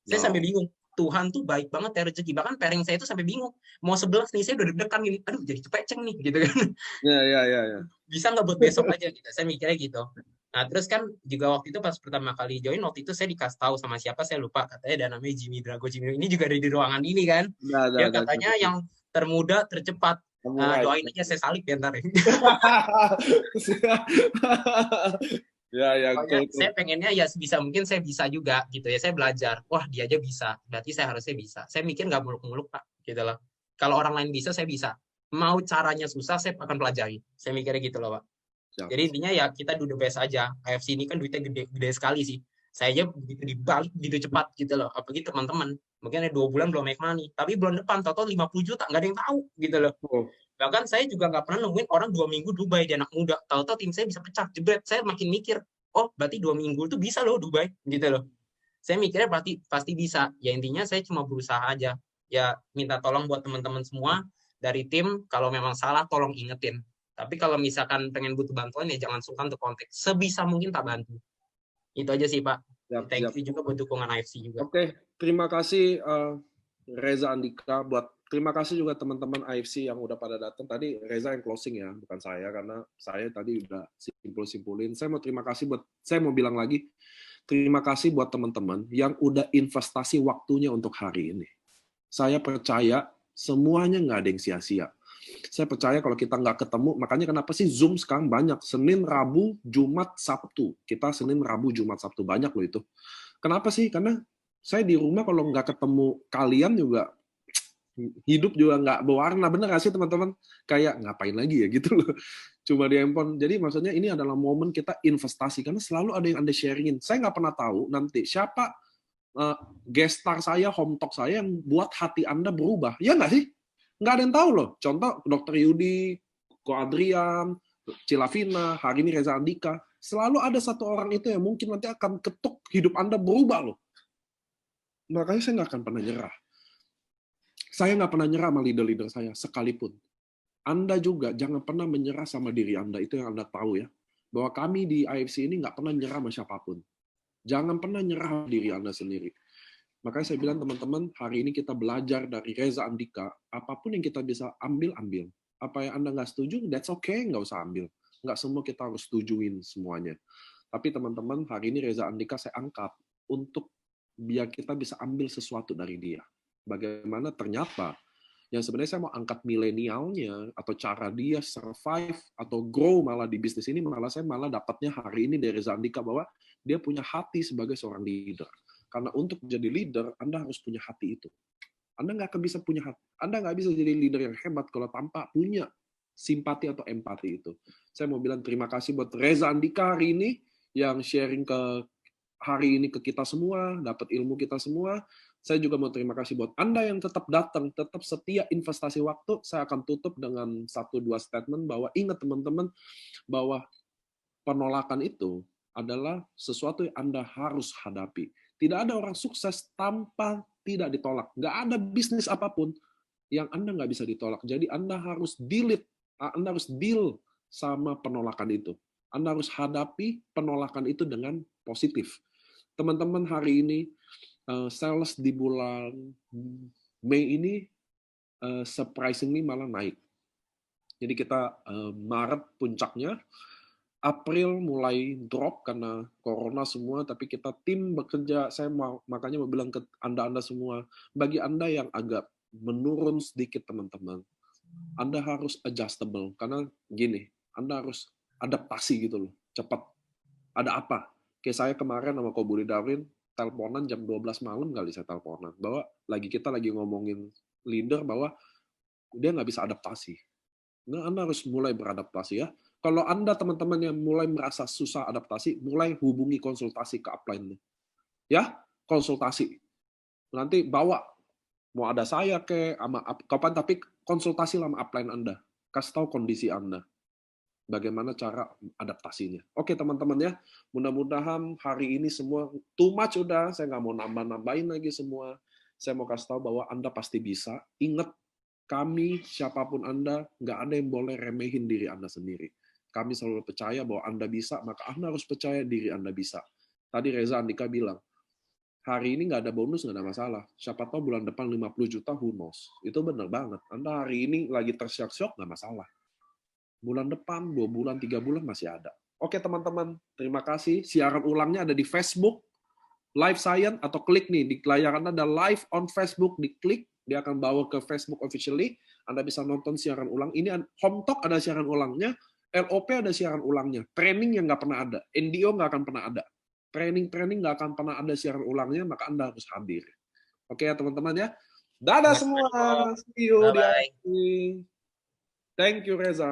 B: Saya sampai bingung. Tuhan tuh baik banget ya rezeki. Bahkan pairing saya itu sampai bingung. Mau 11 nih, saya udah deg-degan gini. Aduh, jadi cepeceng nih, gitu kan.
A: Ya.
B: Bisa nggak buat besok aja gitu. Saya mikirnya gitu. Nah, terus kan juga waktu itu pas pertama kali join, waktu itu saya dikasih tahu sama siapa, saya lupa. Katanya ada namanya Jimmy Drago. Jimmy ini juga ada di ruangan ini kan. Dia katanya yang termuda, tercepat. Doain aja saya salib ya ntar.
A: Ya,
B: saya pengennya ya sebisa mungkin saya bisa juga gitu ya. Saya belajar, wah dia aja bisa, berarti saya harusnya bisa. Saya mikir nggak muluk-muluk Pak, gitu loh. Kalau orang lain bisa, saya bisa. Mau caranya susah, saya akan pelajari. Saya mikirnya gitu loh Pak. Jadi intinya ya kita do the best aja. AFC ini kan duitnya gede sekali sih. Saya aja begitu dibalik, begitu cepat gitu loh. Apalagi teman-teman, mungkin ada 2 bulan belum make money, tapi bulan depan total 50 juta, nggak ada yang tahu gitu loh. Bahkan saya juga nggak pernah nemuin orang 2 minggu Dubai di anak muda. Tahu-tahu tim saya bisa pecah, jebret. Saya makin mikir, oh berarti 2 minggu itu bisa loh Dubai, gitu loh. Saya mikirnya pasti bisa. Ya intinya saya cuma berusaha aja. Ya minta tolong buat teman-teman semua dari tim, kalau memang salah tolong ingetin. Tapi kalau misalkan pengen butuh bantuan ya jangan sungkan untuk kontak. Sebisa mungkin tak bantu. Itu aja sih Pak. Thank you juga buat dukungan AFC juga.
A: Oke, terima kasih Reza Andika. Terima kasih juga teman-teman AFC yang udah pada datang. Tadi Reza yang closing ya, bukan saya, karena saya tadi udah simpulin. Saya mau bilang lagi, terima kasih buat teman-teman yang udah investasi waktunya untuk hari ini. Saya percaya semuanya nggak ada yang sia-sia. Saya percaya kalau kita nggak ketemu, makanya kenapa sih Zoom sekarang banyak. Senin, Rabu, Jumat, Sabtu. Kita Senin, Rabu, Jumat, Sabtu. Banyak loh itu. Kenapa sih? Karena saya di rumah kalau nggak ketemu kalian juga, hidup juga nggak berwarna. Bener nggak sih teman-teman? Kayak ngapain lagi ya gitu loh. Cuma di handphone. Jadi maksudnya ini adalah momen kita investasi. Karena selalu ada yang Anda sharingin. Saya nggak pernah tahu nanti siapa guest star saya, home talk saya yang buat hati Anda berubah. Ya nggak sih? Nggak ada yang tahu loh. Contoh Dr. Yudi, Ko Adrian, Cilavina, hari ini Reza Andika. Selalu ada satu orang itu yang mungkin nanti akan ketuk hidup Anda berubah loh. Makanya saya nggak akan pernah nyerah. Saya nggak pernah nyerah sama leader-leader saya, sekalipun. Anda juga jangan pernah menyerah sama diri Anda. Itu yang Anda tahu ya. Bahwa kami di AFC ini nggak pernah nyerah sama siapapun. Jangan pernah nyerah diri Anda sendiri. Makanya saya bilang teman-teman, hari ini kita belajar dari Reza Andika, apapun yang kita bisa ambil. Apa yang Anda nggak setuju, that's okay, nggak usah ambil. Nggak semua kita harus setujuin semuanya. Tapi teman-teman, hari ini Reza Andika saya angkat untuk biar kita bisa ambil sesuatu dari dia. Bagaimana ternyata, yang sebenarnya saya mau angkat milenialnya, atau cara dia survive, atau grow malah di bisnis ini, saya malah dapatnya hari ini dari Reza Andika, bahwa dia punya hati sebagai seorang leader. Karena untuk jadi leader, Anda harus punya hati itu. Anda nggak akan bisa punya hati. Anda nggak bisa jadi leader yang hebat kalau tanpa punya simpati atau empati itu. Saya mau bilang terima kasih buat Reza Andika hari ini, yang sharing hari ini ke kita semua, dapat ilmu kita semua. Saya juga mau terima kasih buat Anda yang tetap datang, tetap setia investasi waktu. Saya akan tutup dengan 1-2 statement bahwa ingat teman-teman, bahwa penolakan itu adalah sesuatu yang Anda harus hadapi. Tidak ada orang sukses tanpa tidak ditolak. Nggak ada bisnis apapun yang Anda nggak bisa ditolak. Jadi Anda harus Anda harus deal sama penolakan itu. Anda harus hadapi penolakan itu dengan positif. Teman-teman, hari ini sales di bulan Mei ini surprisingly malah naik. Jadi kita Maret puncaknya, April mulai drop karena corona semua, tapi kita tim bekerja. Makanya mau bilang ke Anda semua, bagi Anda yang agak menurun sedikit teman-teman, Anda harus adjustable, karena gini, Anda harus adaptasi gitu loh, cepat. Ada apa? Kayak saya kemarin sama Ko Budi Darwin, teleponan jam 12 malam kali saya teleponan, bahwa kita lagi ngomongin leader, bahwa dia nggak bisa adaptasi. Nah, Anda harus mulai beradaptasi ya. Kalau Anda teman-teman yang mulai merasa susah adaptasi, mulai hubungi konsultasi ke upline. Ya, konsultasi. Nanti bawa, mau ada saya sama kapan, tapi konsultasi sama upline Anda. Kasih tahu kondisi Anda. Bagaimana cara adaptasinya. Oke teman-teman ya, mudah-mudahan hari ini semua, too much udah, saya nggak mau nambah-nambahin lagi semua. Saya mau kasih tahu bahwa Anda pasti bisa. Ingat, kami, siapapun Anda, nggak ada yang boleh remehin diri Anda sendiri. Kami selalu percaya bahwa Anda bisa, maka Anda harus percaya diri Anda bisa. Tadi Reza Andika bilang, hari ini nggak ada bonus, nggak ada masalah. Siapa tahu bulan depan 50 juta, who knows. Itu benar banget. Anda hari ini lagi tersyok-syok, nggak masalah. Bulan depan, 2 bulan, 3 bulan masih ada. Oke teman-teman, terima kasih. Siaran ulangnya ada di Facebook, Live Science, atau klik nih, di layar Anda ada live on Facebook, diklik, dia akan bawa ke Facebook officially, Anda bisa nonton siaran ulang. Ini Home Talk ada siaran ulangnya, LOP ada siaran ulangnya, training yang nggak pernah ada, NDO nggak akan pernah ada, training nggak akan pernah ada siaran ulangnya, maka Anda harus hadir. Oke ya teman-teman ya, dadah semua, see you di. Thank you Reza.